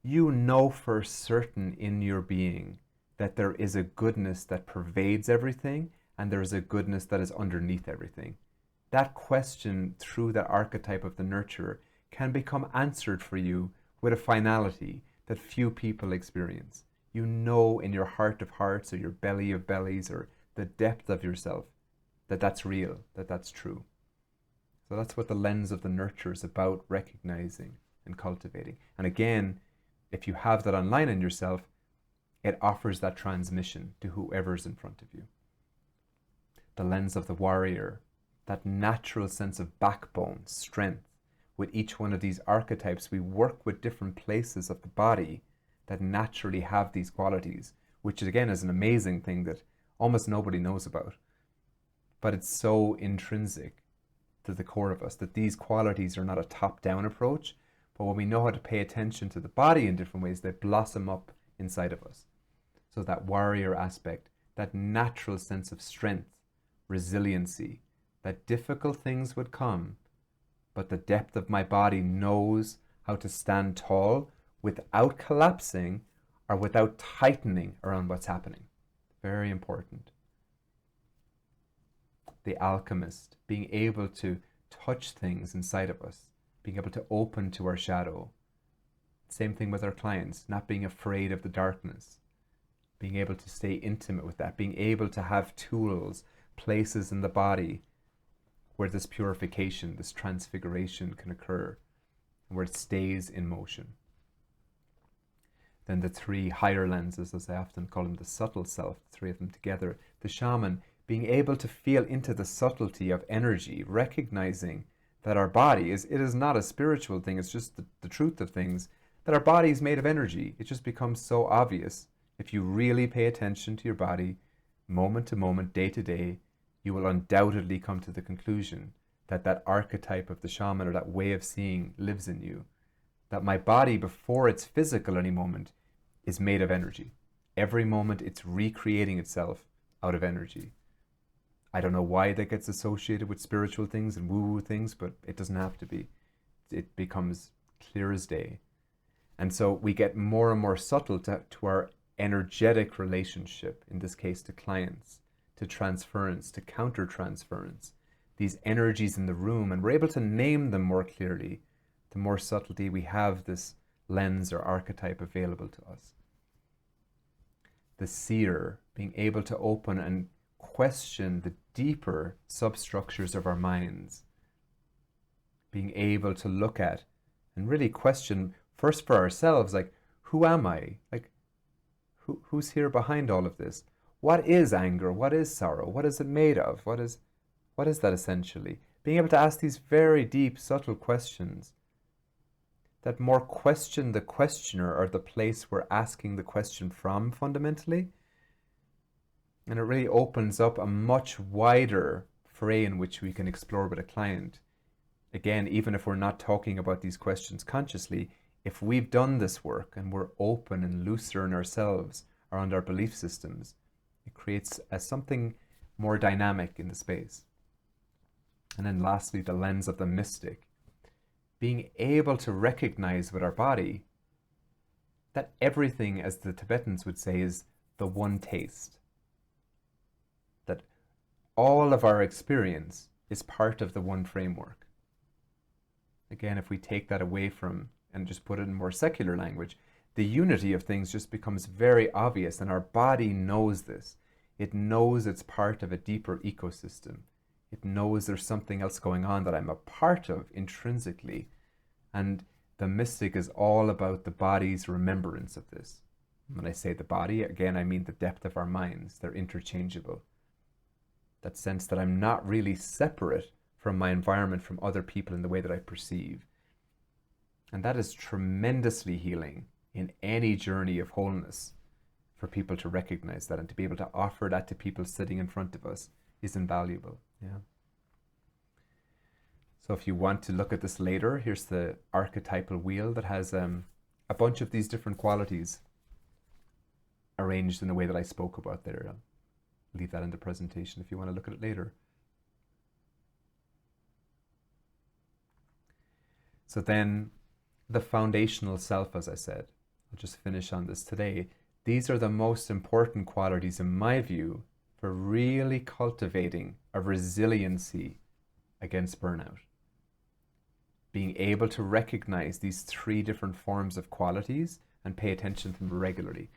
You know for certain in your being that there is a goodness that pervades everything, and there is a goodness that is underneath everything. That question through the archetype of the nurturer can become answered for you with a finality that few people experience. You know in your heart of hearts, or your belly of bellies, or the depth of yourself, that that's real, that that's true. So that's what the lens of the nurturer is about, recognizing and cultivating. And again, if you have that online in yourself, it offers that transmission to whoever's in front of you. The lens of the warrior, that natural sense of backbone, strength. With each one of these archetypes, we work with different places of the body that naturally have these qualities, which again is an amazing thing that almost nobody knows about. But it's so intrinsic to the core of us that these qualities are not a top-down approach, but when we know how to pay attention to the body in different ways, they blossom up inside of us. So that warrior aspect, that natural sense of strength, resiliency, that difficult things would come, but the depth of my body knows how to stand tall without collapsing or without tightening around what's happening. Very important. The alchemist, being able to touch things inside of us, being able to open to our shadow. Same thing with our clients, not being afraid of the darkness, being able to stay intimate with that, being able to have tools, places in the body where this purification, this transfiguration can occur, where it stays in motion. Then the three higher lenses, as I often call them, the subtle self, three of them together. The shaman, being able to feel into the subtlety of energy, recognizing that our body it is not a spiritual thing, it's just the truth of things, that our body is made of energy. It just becomes so obvious. If you really pay attention to your body, moment to moment, day to day, you will undoubtedly come to the conclusion that that archetype of the shaman, or that way of seeing, lives in you. That my body, before it's physical any moment, is made of energy. Every moment it's recreating itself out of energy. I don't know why that gets associated with spiritual things and woo-woo things, but it doesn't have to be. It becomes clear as day. And so we get more and more subtle to our energetic relationship, in this case to clients, to transference, to counter-transference, these energies in the room, and we're able to name them more clearly. The more subtlety we have this lens or archetype available to us. The seer, being able to open and question the deeper substructures of our minds, being able to look at and really question first for ourselves, like, who am I? Like, who's here behind all of this? What is anger? What is sorrow? What is it made of? What is that essentially? Being able to ask these very deep, subtle questions that more question the questioner, or the place we're asking the question from fundamentally, And it really opens up a much wider fray in which we can explore with a client. Again, even if we're not talking about these questions consciously, if we've done this work and we're open and looser in ourselves around our belief systems, it creates something more dynamic in the space. And then lastly, the lens of the mystic. Being able to recognize with our body that everything, as the Tibetans would say, is the one taste. That all of our experience is part of the one framework. Again, if we take that away from and just put it in more secular language, the unity of things just becomes very obvious, and our body knows this. It knows it's part of a deeper ecosystem. It knows there's something else going on that I'm a part of intrinsically. And the mystic is all about the body's remembrance of this. When I say the body, again, I mean the depth of our minds. They're interchangeable. That sense that I'm not really separate from my environment, from other people in the way that I perceive. And that is tremendously healing in any journey of wholeness, for people to recognize that and to be able to offer that to people sitting in front of us is invaluable. Yeah. So if you want to look at this later, here's the archetypal wheel that has a bunch of these different qualities arranged in the way that I spoke about there. I'll leave that in the presentation if you want to look at it later. So then the foundational self, as I said, I'll just finish on this today. These are the most important qualities, in my view, for really cultivating a resiliency against burnout. Being able to recognize these three different forms of qualities and pay attention to them regularly.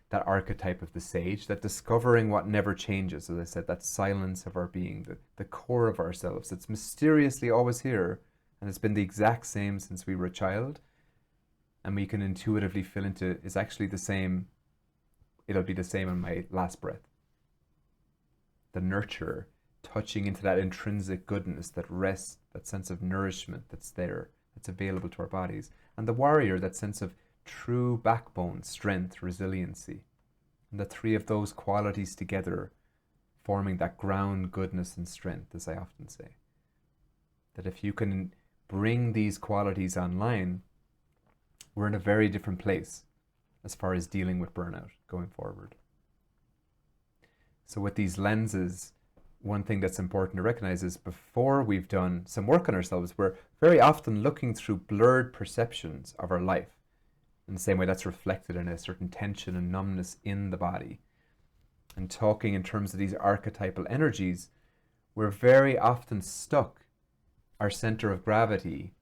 That archetype of the sage, that discovering what never changes, as I said, that silence of our being, the core of ourselves, that's mysteriously always here, and it's been the exact same since we were a child, and we can intuitively feel into is actually the same. It'll be the same in my last breath. The nurturer, touching into that intrinsic goodness, that rest, that sense of nourishment that's there, that's available to our bodies. And the warrior, that sense of true backbone, strength, resiliency. And the three of those qualities together forming that ground, goodness, and strength, as I often say. That if you can bring these qualities online, we're in a very different place as far as dealing with burnout going forward. So with these lenses, one thing that's important to recognize is before we've done some work on ourselves, we're very often looking through blurred perceptions of our life. In the same way that's reflected in a certain tension and numbness in the body. And talking in terms of these archetypal energies, we're very often stuck, our center of gravity,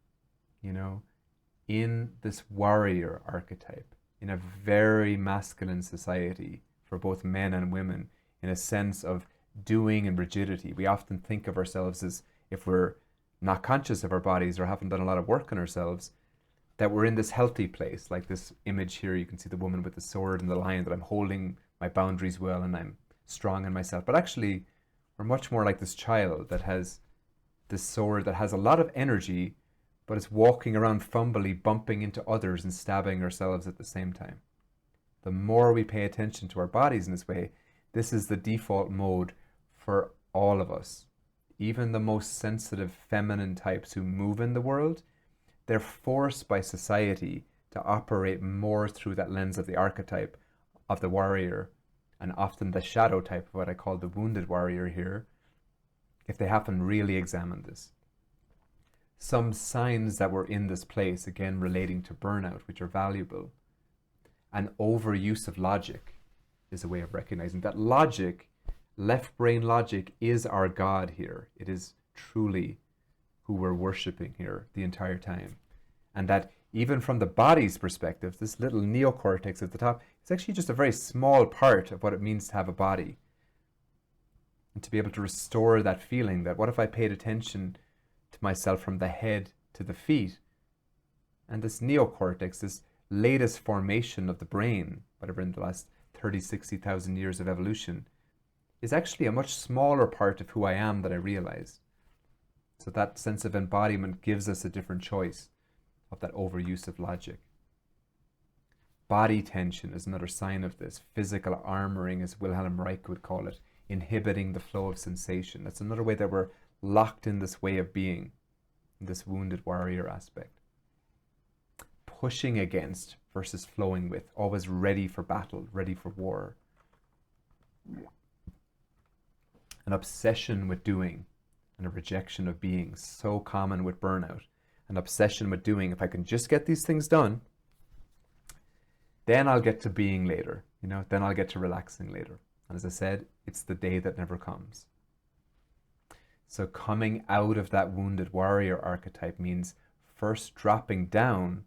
in this warrior archetype, in a very masculine society for both men and women, in a sense of doing and rigidity. We often think of ourselves as, if we're not conscious of our bodies or haven't done a lot of work on ourselves, that we're in this healthy place. Like this image here, you can see the woman with the sword and the lion, that I'm holding my boundaries well and I'm strong in myself. But actually, we're much more like this child that has this sword that has a lot of energy, but it's walking around fumbly, bumping into others and stabbing ourselves at the same time. The more we pay attention to our bodies in this way, this is the default mode for all of us. Even the most sensitive feminine types who move in the world, they're forced by society to operate more through that lens of the archetype of the warrior, and often the shadow type of what I call the wounded warrior here, if they haven't really examined this. Some signs that we're in this place, again relating to burnout, which are valuable. An overuse of logic is a way of recognizing that logic, left brain logic, is our God here. It is truly who we're worshipping here the entire time. And that even from the body's perspective, this little neocortex at the top, it's actually just a very small part of what it means to have a body. And to be able to restore that feeling that what if I paid attention to myself from the head to the feet, and this neocortex, this latest formation of the brain, whatever in the last 30, 60,000 years of evolution, is actually a much smaller part of who I am than I realized. So that sense of embodiment gives us a different choice of that overuse of logic. Body tension is another sign of this. Physical armoring, as Wilhelm Reich would call it, inhibiting the flow of sensation. That's another way that we're locked in this way of being, this wounded warrior aspect. Pushing against versus flowing with, always ready for battle, ready for war. An obsession with doing and a rejection of being, so common with burnout. An obsession with doing, if I can just get these things done, then I'll get to being later, then I'll get to relaxing later. And as I said, it's the day that never comes. So coming out of that wounded warrior archetype means first dropping down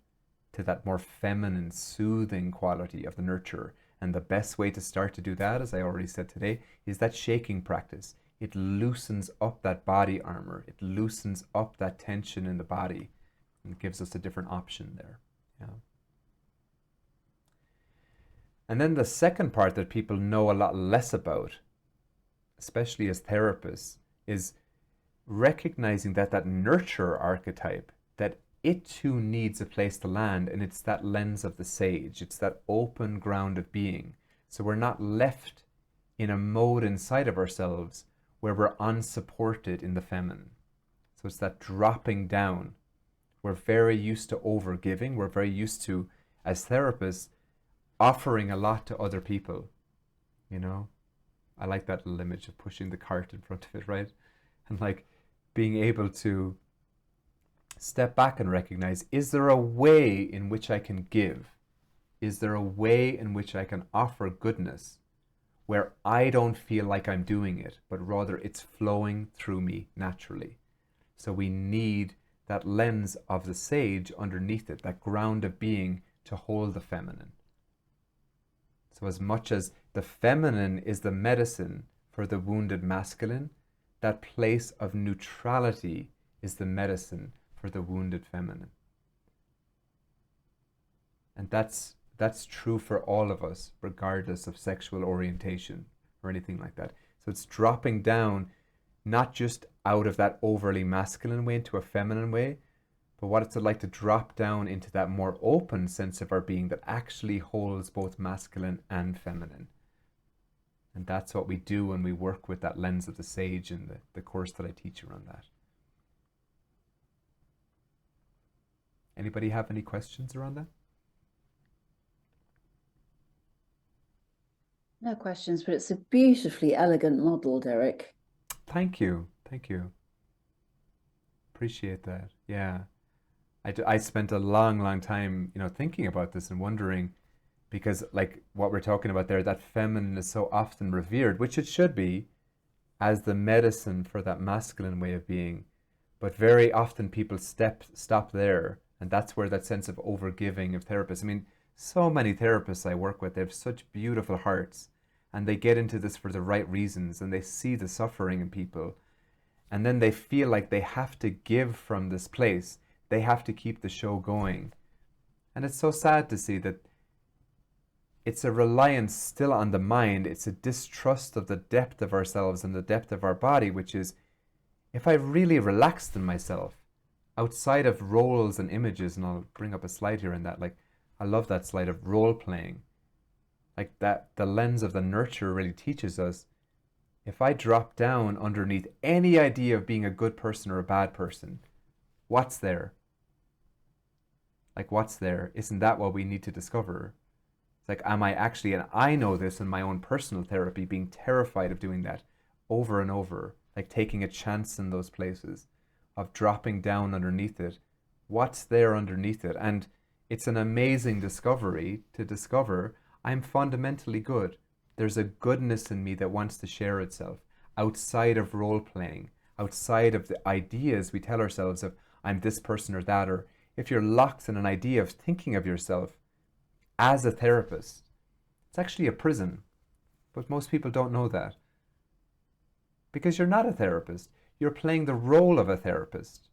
to that more feminine, soothing quality of the nurturer. And the best way to start to do that, as I already said today, is that shaking practice. It loosens up that body armor. It loosens up that tension in the body and gives us a different option there. Yeah. And then the second part that people know a lot less about, especially as therapists, is recognizing that that nurturer archetype, that it too needs a place to land, and it's that lens of the sage. It's that open ground of being. So we're not left in a mode inside of ourselves where we're unsupported in the feminine. So it's that dropping down. We're very used to overgiving. We're very used to, as therapists, offering a lot to other people. I like that little image of pushing the cart in front of it, right? And like being able to step back and recognize, is there a way in which I can give? Is there a way in which I can offer goodness where I don't feel like I'm doing it, but rather it's flowing through me naturally? So we need that lens of the sage underneath it, that ground of being to hold the feminine. So as much as the feminine is the medicine for the wounded masculine, that place of neutrality is the medicine for the wounded feminine. And that's true for all of us, regardless of sexual orientation or anything like that. So it's dropping down, not just out of that overly masculine way into a feminine way, but what it's like to drop down into that more open sense of our being that actually holds both masculine and feminine. And that's what we do when we work with that lens of the sage in the course that I teach around that. Anybody have any questions around that? No questions, but it's a beautifully elegant model, Derek. Thank you. Appreciate that. Yeah. I spent a long time, thinking about this and wondering, because like what we're talking about there, that feminine is so often revered, which it should be, as the medicine for that masculine way of being. But very often people stop there, and that's where that sense of overgiving of therapists. I mean, so many therapists I work with, they have such beautiful hearts, and they get into this for the right reasons, and they see the suffering in people, and then they feel like they have to give from this place. They have to keep the show going. And it's so sad to see that it's a reliance still on the mind. It's a distrust of the depth of ourselves and the depth of our body, which is, if I really relaxed in myself, outside of roles and images, and I'll bring up a slide here in that, like, I love that slide of role playing. Like that, the lens of the nurture really teaches us, if I drop down underneath any idea of being a good person or a bad person, what's there? Like, what's there? Isn't that what we need to discover? It's like, am I actually, and I know this in my own personal therapy, being terrified of doing that over and over, like taking a chance in those places, of dropping down underneath it. What's there underneath it? And it's an amazing discovery to discover I'm fundamentally good. There's a goodness in me that wants to share itself outside of role playing, outside of the ideas we tell ourselves of I'm this person or that, or if you're locked in an idea of thinking of yourself as a therapist, it's actually a prison. But most people don't know that. Because you're not a therapist. You're playing the role of a therapist.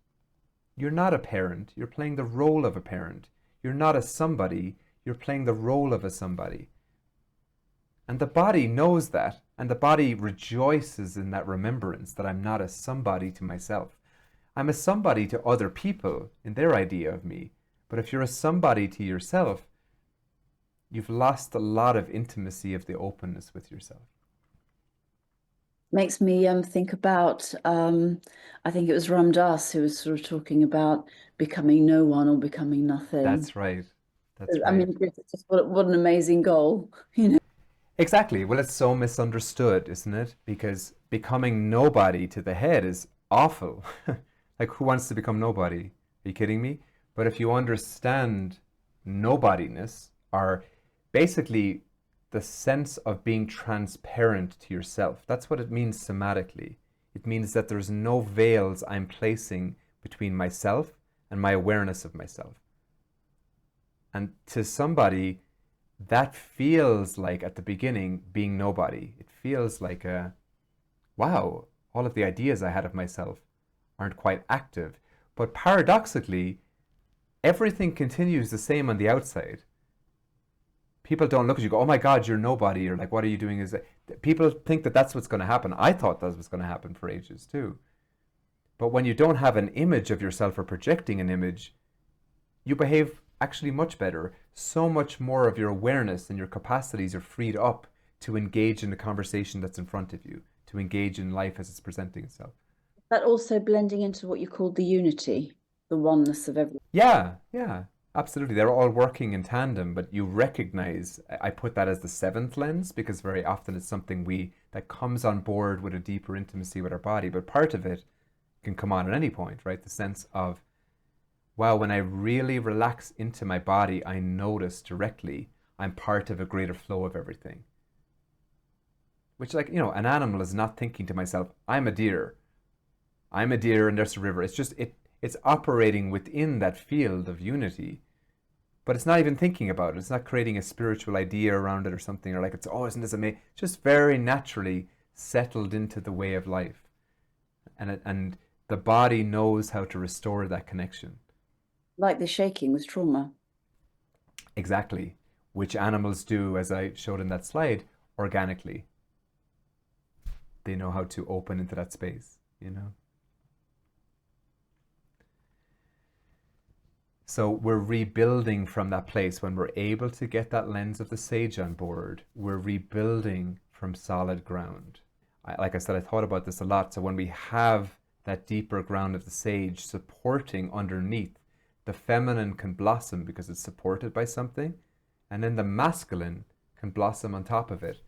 You're not a parent. You're playing the role of a parent. You're not a somebody. You're playing the role of a somebody. And the body knows that. And the body rejoices in that remembrance that I'm not a somebody to myself. I'm a somebody to other people in their idea of me. But if you're a somebody to yourself, you've lost a lot of intimacy of the openness with yourself. Makes me think about I think it was Ram Dass who was sort of talking about becoming no one or becoming nothing. That's right. That's I right. mean, it's just what an amazing goal, you know. Exactly. Well, it's so misunderstood, isn't it? Because becoming nobody to the head is awful. Like, who wants to become nobody? Are you kidding me? But if you understand nobodiness, or basically the sense of being transparent to yourself, that's what it means somatically. It means that there's no veils I'm placing between myself and my awareness of myself. And to somebody, that feels like at the beginning being nobody. It feels like a wow, all of the ideas I had of myself aren't quite active. But paradoxically, everything continues the same on the outside. People don't look at you and go, oh my God, you're nobody. Or like, what are you doing? People think that that's what's going to happen. I thought that was going to happen for ages too. But when you don't have an image of yourself or projecting an image, you behave actually much better. So much more of your awareness and your capacities are freed up to engage in the conversation that's in front of you, to engage in life as it's presenting itself. That also blending into what you called the unity, the oneness of everything. Yeah, yeah, absolutely. They're all working in tandem, but you recognize, I put that as the seventh lens because very often it's something that comes on board with a deeper intimacy with our body, but part of it can come on at any point, right? The sense of, wow, when I really relax into my body, I notice directly I'm part of a greater flow of everything. Which, like, an animal is not thinking to myself, I'm a deer. I'm a deer and there's a river. It's just, it's operating within that field of unity, but it's not even thinking about it. It's not creating a spiritual idea around it or something, or like it's, oh, isn't this amazing? Just very naturally settled into the way of life. And the body knows how to restore that connection. Like the shaking with trauma. Exactly. Which animals do, as I showed in that slide, organically. They know how to open into that space. So we're rebuilding from that place. When we're able to get that lens of the sage on board, we're rebuilding from solid ground. Like I said, I thought about this a lot. So when we have that deeper ground of the sage supporting underneath, the feminine can blossom because it's supported by something, and then the masculine can blossom on top of it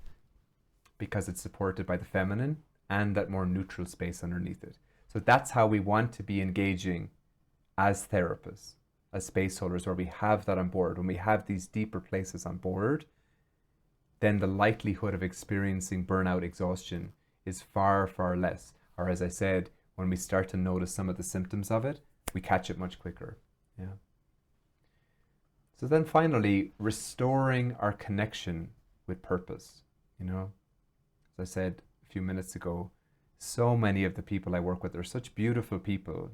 because it's supported by the feminine and that more neutral space underneath it. So that's how we want to be engaging as therapists, as space holders, where we have that on board. When we have these deeper places on board, then the likelihood of experiencing burnout, exhaustion is far, far less. Or as I said, when we start to notice some of the symptoms of it, we catch it much quicker. Yeah. So then finally, restoring our connection with purpose. As I said a few minutes ago, so many of the people I work with are such beautiful people,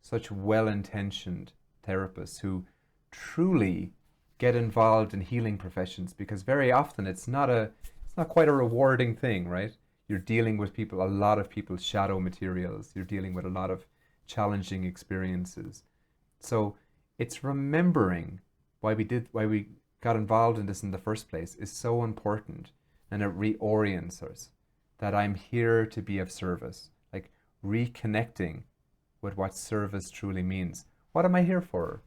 such well-intentioned therapists who truly get involved in healing professions, because very often it's not quite a rewarding thing, right? You're dealing with people, a lot of people's shadow materials. You're dealing with a lot of challenging experiences. So it's remembering why we got involved in this in the first place is so important, and it reorients us that I'm here to be of service, like reconnecting with what service truly means. What am I here for?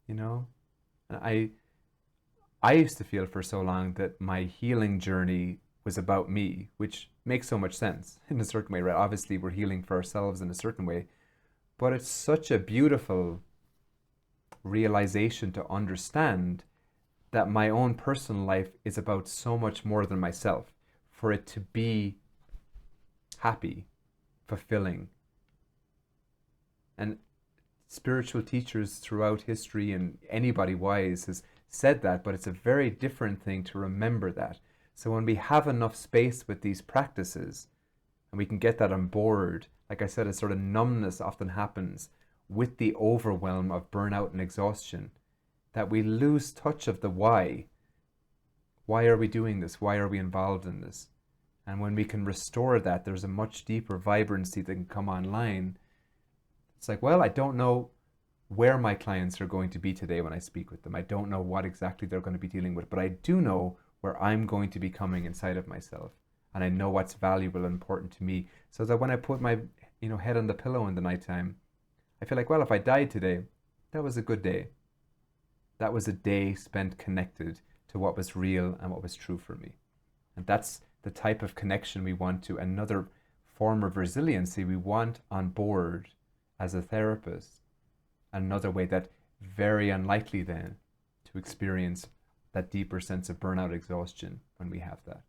And I used to feel for so long that my healing journey was about me, which makes so much sense in a certain way, right? Obviously, we're healing for ourselves in a certain way, but it's such a beautiful realization to understand that my own personal life is about so much more than myself, for it to be happy, fulfilling. And spiritual teachers throughout history and anybody wise has said that, but it's a very different thing to remember that. So when we have enough space with these practices and we can get that on board, like I said, a sort of numbness often happens with the overwhelm of burnout and exhaustion, that we lose touch of the why. Why are we doing this? Why are we involved in this? And when we can restore that, there's a much deeper vibrancy that can come online. It's like, well, I don't know where my clients are going to be today when I speak with them. I don't know what exactly they're going to be dealing with, but I do know where I'm going to be coming inside of myself. And I know what's valuable and important to me. So that when I put my head on the pillow in the nighttime, I feel like, well, if I died today, that was a good day. That was a day spent connected to what was real and what was true for me. And that's the type of connection we want to, another form of resiliency we want on board as a therapist. Another way that very unlikely then to experience that deeper sense of burnout exhaustion when we have that.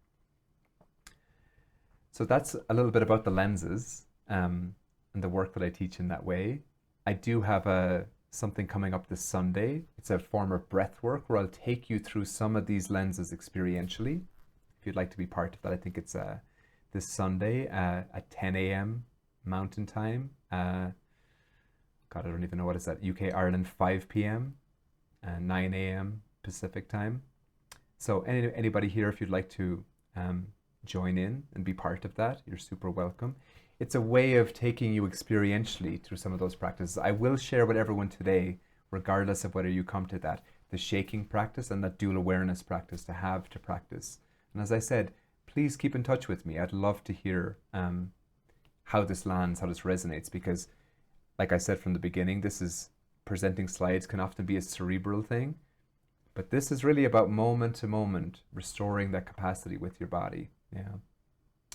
So that's a little bit about the lenses and the work that I teach in that way. I do have something coming up this Sunday. It's a form of breath work where I'll take you through some of these lenses experientially. If you'd like to be part of that, I think it's this Sunday at 10 a.m. Mountain Time. God, I don't even know what is that. UK, Ireland, 5 p.m. 9 a.m. Pacific Time. So anybody here, if you'd like to join in and be part of that, you're super welcome. It's a way of taking you experientially through some of those practices. I will share with everyone today, regardless of whether you come to that, the shaking practice and that dual awareness practice to practice. And as I said, please keep in touch with me. I'd love to hear how this lands, how this resonates, because like I said from the beginning, this is presenting slides can often be a cerebral thing, but this is really about moment to moment, restoring that capacity with your body. Yeah.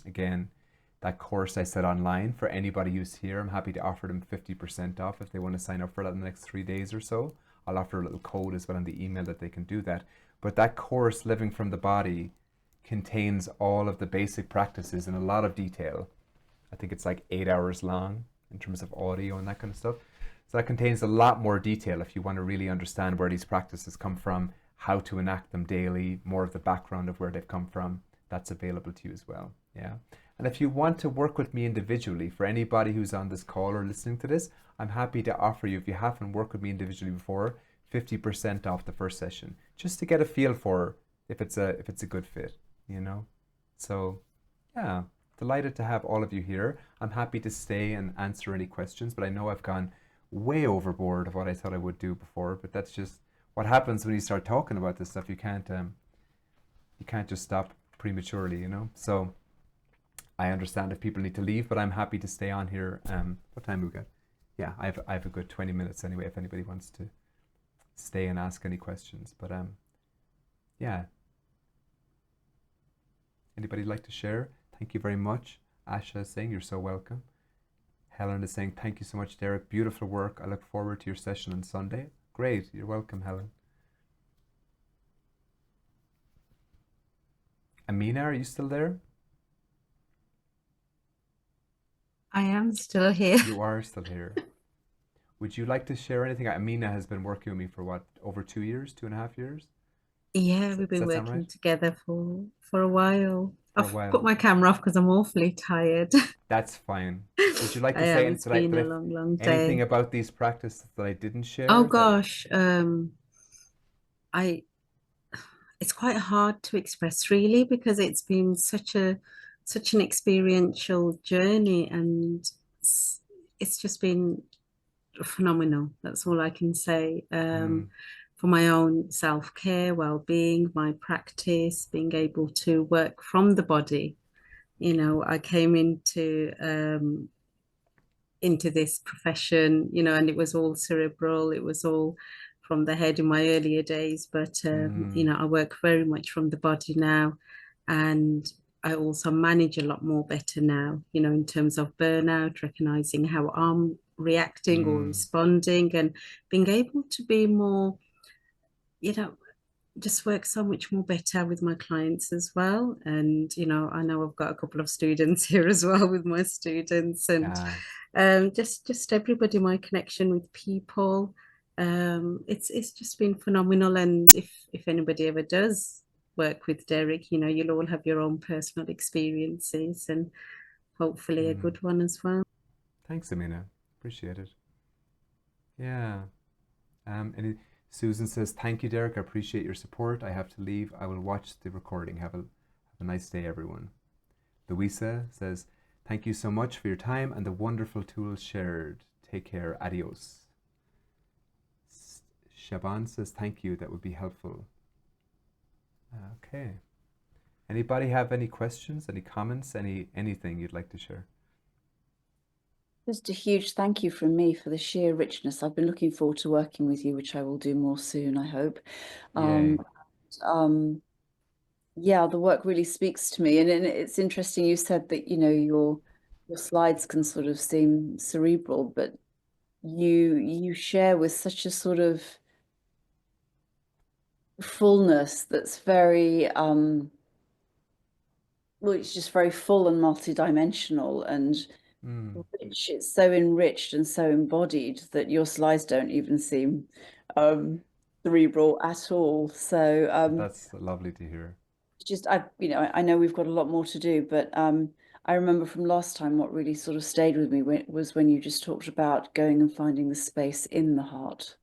Again, that course I said online, for anybody who's here, I'm happy to offer them 50% off if they want to sign up for that in the next 3 days or so. I'll offer a little code as well in the email that they can do that. But that course, Living from the Body, contains all of the basic practices in a lot of detail. I think it's like 8 hours long in terms of audio and that kind of stuff. So that contains a lot more detail if you want to really understand where these practices come from, how to enact them daily, more of the background of where they've come from. That's available to you as well. Yeah. And if you want to work with me individually, for anybody who's on this call or listening to this, I'm happy to offer you, if you haven't worked with me individually before, 50% off the first session, just to get a feel for if it's a good fit, you know? So yeah, delighted to have all of you here. I'm happy to stay and answer any questions, but I know I've gone way overboard of what I thought I would do before, but that's just what happens when you start talking about this stuff. You can't just stop prematurely, you know? So I understand if people need to leave, but I'm happy to stay on here. What time have we got? Yeah, I have a good 20 minutes anyway, if anybody wants to stay and ask any questions. But yeah. Anybody like to share? Thank you very much. Asha is saying you're so welcome. Helen is saying thank you so much, Derek. Beautiful work. I look forward to your session on Sunday. Great. You're welcome, Helen. Amina, are you still there? I am still here. You are still here. Would you like to share anything? Amina has been working with me for what, over 2 years, 2.5 years? Yeah, we've been Does that sound working right? together for a while. For a I've put while. my camera off because I'm awfully tired. That's fine. Would you like I to say am. It's been a long anything day. about these practices that I didn't Oh share? That gosh, I it's quite hard to express really because it's been such an experiential journey and it's just been phenomenal. That's all I can say. mm, For my own self-care, well-being, my practice, being able to work from the body. You know, I came into this profession, you know, and it was all cerebral, it was all from the head in my earlier days, but you mm, know, I work very much from the body now, and I also manage a lot more better now, you know, in terms of burnout, recognizing how I'm reacting or mm, responding, and being able to be more, you know, just work so much more better with my clients as well. And, you know, I know I've got a couple of students here as well with my students and yeah. just everybody, my connection with people. It's just been phenomenal. And if anybody ever does work with Derek, you know, you'll all have your own personal experiences and hopefully a Mm. good one as well. Thanks, Amina. Appreciate it. Yeah. And Susan says, thank you, Derek. I appreciate your support. I have to leave. I will watch the recording. Have a nice day, everyone. Louisa says, thank you so much for your time and the wonderful tools shared. Take care. Adios. Shaban says, thank you, that would be helpful. Okay. Anybody have any questions, any comments, anything you'd like to share? Just a huge thank you from me for the sheer richness. I've been looking forward to working with you, which I will do more soon, I hope. Yay. Yeah, the work really speaks to me, and it's interesting. You said that your slides can sort of seem cerebral, but you share with such a sort of fullness that's very well, it's just very full and multidimensional and rich. It's so enriched and so embodied that your slides don't even seem cerebral at all. So That's lovely to hear. just I know we've got a lot more to do, but I remember from last time what really sort of stayed with me was when you just talked about going and finding the space in the heart,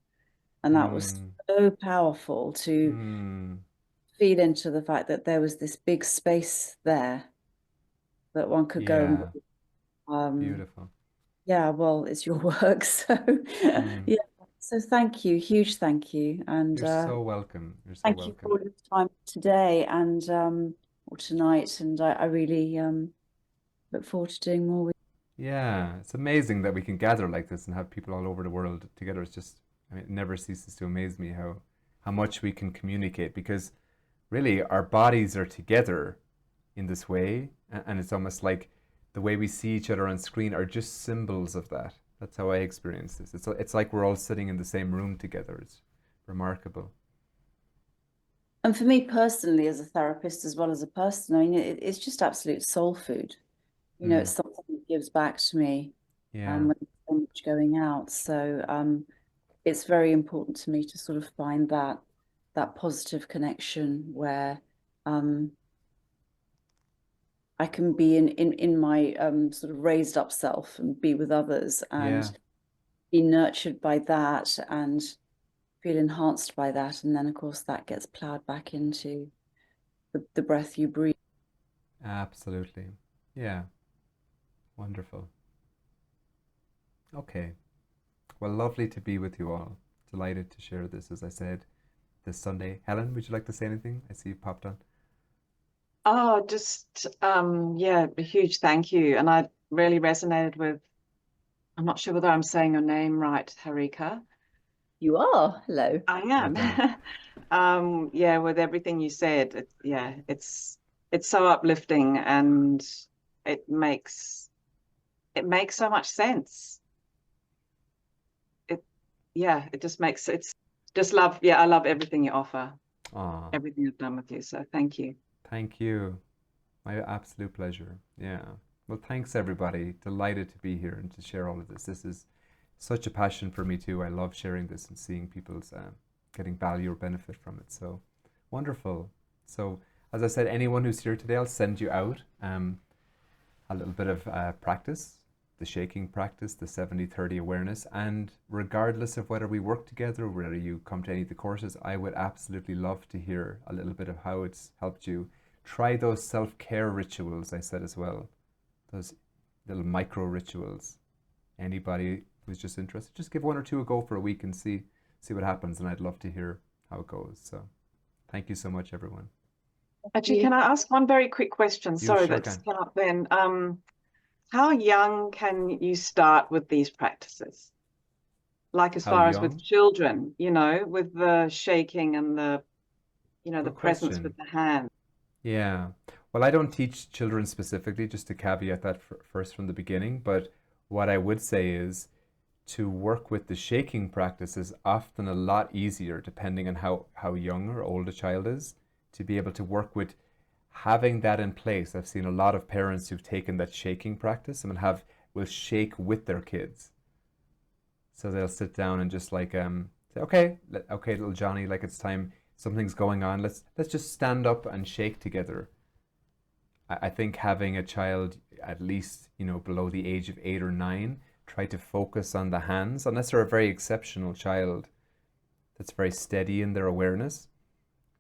and that was Mm, so powerful to mm, feel into the fact that there was this big space there that one could go and yeah, um beautiful. yeah, well, it's your work, so Mm, yeah, so thank you, huge thank you, and you're so welcome. You're so thank you for welcome. all your time today and or tonight, and I really look forward to doing more with Yeah, it's amazing that we can gather like this and have people all over the world together. It's just, I mean, it never ceases to amaze me how much we can communicate because really our bodies are together in this way, and it's almost like the way we see each other on screen are just symbols of that. That's how I experience this. It's like we're all sitting in the same room together. It's remarkable. And for me personally, as a therapist as well as a person, I mean, it's just absolute soul food. It's Mm, something that gives back to me yeah, when there's so much going out. So it's very important to me to sort of find that positive connection where um, I can be in my sort of raised up self and be with others yeah, and be nurtured by that and feel enhanced by that. And then, of course, that gets plowed back into the breath you breathe. absolutely. Yeah, wonderful. Okay. Well, lovely to be with you all. Delighted to share this, as I said, this Sunday. Helen, would you like to say anything? I see you popped on. Oh, just yeah, a huge thank you. And I really resonated with, I'm not sure whether I'm saying your name right, Harika. You are. Hello. I Well done. am. Yeah, with everything you said, yeah, it's so uplifting and it makes it makes so much sense. It yeah, it just makes it's just love. Yeah, I love everything you offer, Aw, everything you've done with you. So thank you. thank you. My absolute pleasure. Yeah. Well, thanks everybody. Delighted to be here and to share all of this. This is such a passion for me too. I love sharing this and seeing people's getting value or benefit from it. So wonderful. So as I said, anyone who's here today, I'll send you out a little bit of practice, the shaking practice, the 70-30 awareness. And regardless of whether we work together or whether you come to any of the courses, I would absolutely love to hear a little bit of how it's helped you. Try those self-care rituals I said as well, those little micro rituals. Anybody who's just interested, just give one or two a go for a week and see what happens. And I'd love to hear how it goes. So thank you so much, everyone. Actually, can I ask one very quick question? You Sorry, sure that just can. came up then. How young can you start with these practices? Like as How far as with young? children, with the shaking and the Good presence question. with the hand. Yeah. Well, I don't teach children specifically, just to caveat that first from the beginning. But what I would say is to work with the shaking practice is often a lot easier depending on how young or old a child is to be able to work with having that in place. I've seen a lot of parents who've taken that shaking practice and will shake with their kids. So they'll sit down and just like say, okay, okay, little Johnny, like it's time. Something's going on. Let's just stand up and shake together. I think having a child at least below the age of 8 or 9 try to focus on the hands, unless they're a very exceptional child that's very steady in their awareness,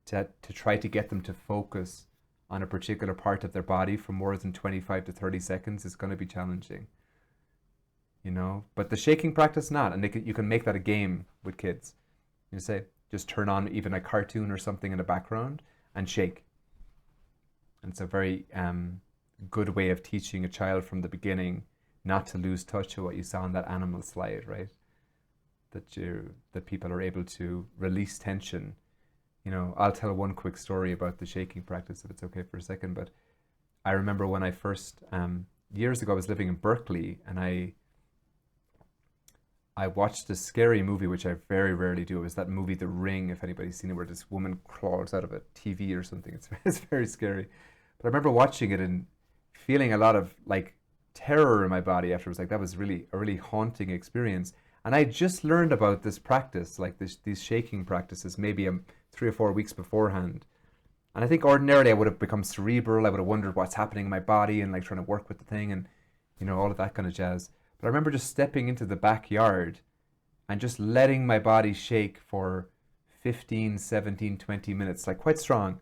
to try to get them to focus on a particular part of their body for more than 25 to 30 seconds is going to be challenging. But the shaking practice not, and you can make that a game with kids. You say, just turn on even a cartoon or something in the background and shake. And it's a very good way of teaching a child from the beginning not to lose touch with what you saw on that animal slide, right? That people are able to release tension. You know, I'll tell one quick story about the shaking practice, if it's okay for a second. But I remember when I first, years ago, I was living in Berkeley, and I watched a scary movie, which I very rarely do. It was that movie, The Ring, if anybody's seen it, where this woman crawls out of a TV or something. It's very scary. But I remember watching it and feeling a lot of like terror in my body afterwards. Like that was really a really haunting experience. And I just learned about this practice, like these shaking practices, maybe 3 or 4 weeks beforehand. And I think ordinarily I would have become cerebral. I would have wondered what's happening in my body and like trying to work with the thing and, you know, all of that kind of jazz. But I remember just stepping into the backyard and just letting my body shake for 15, 17, 20 minutes, like quite strong.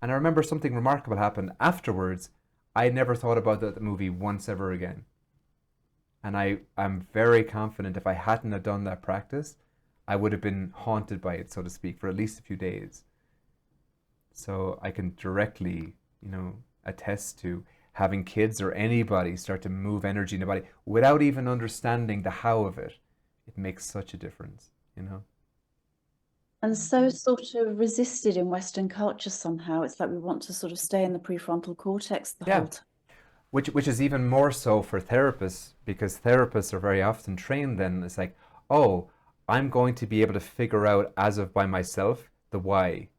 And I remember something remarkable happened afterwards. I never thought about that movie once ever again. And I'm very confident if I hadn't have done that practice, I would have been haunted by it, so to speak, for at least a few days. So I can directly, you know, attest to having kids or anybody start to move energy in the body without even understanding the how of it. It makes such a difference, you know. And so sort of resisted in Western culture somehow. It's like we want to sort of stay in the prefrontal cortex the whole time. Which is even more so for therapists, because therapists are very often trained then. It's like, oh, I'm going to be able to figure out as of by myself the why.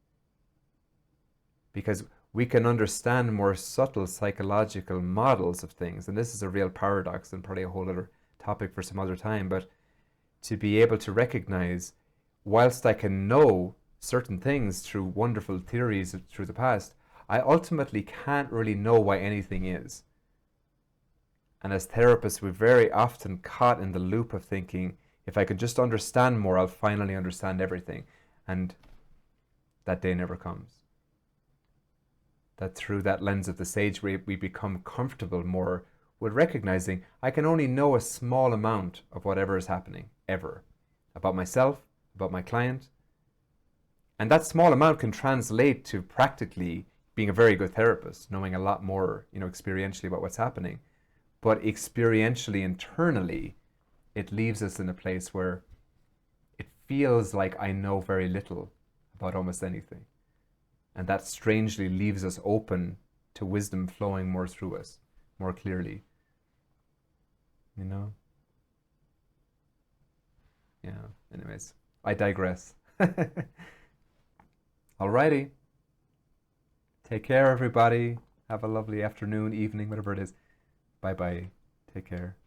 Because we can understand more subtle psychological models of things. And this is a real paradox and probably a whole other topic for some other time. But to be able to recognize, whilst I can know certain things through wonderful theories through the past, I ultimately can't really know why anything is. And as therapists, we're very often caught in the loop of thinking, if I can just understand more, I'll finally understand everything. And that day never comes. That through that lens of the sage, we become comfortable more with recognizing I can only know a small amount of whatever is happening, ever. About myself, about my client. And that small amount can translate to practically being a very good therapist, knowing a lot more, you know, experientially about what's happening. But experientially, internally, it leaves us in a place where it feels like I know very little about almost anything. And that strangely leaves us open to wisdom flowing more through us, more clearly. You know? Yeah, anyways, I digress. Alrighty. Take care, everybody. Have a lovely afternoon, evening, whatever it is. Bye-bye. Take care.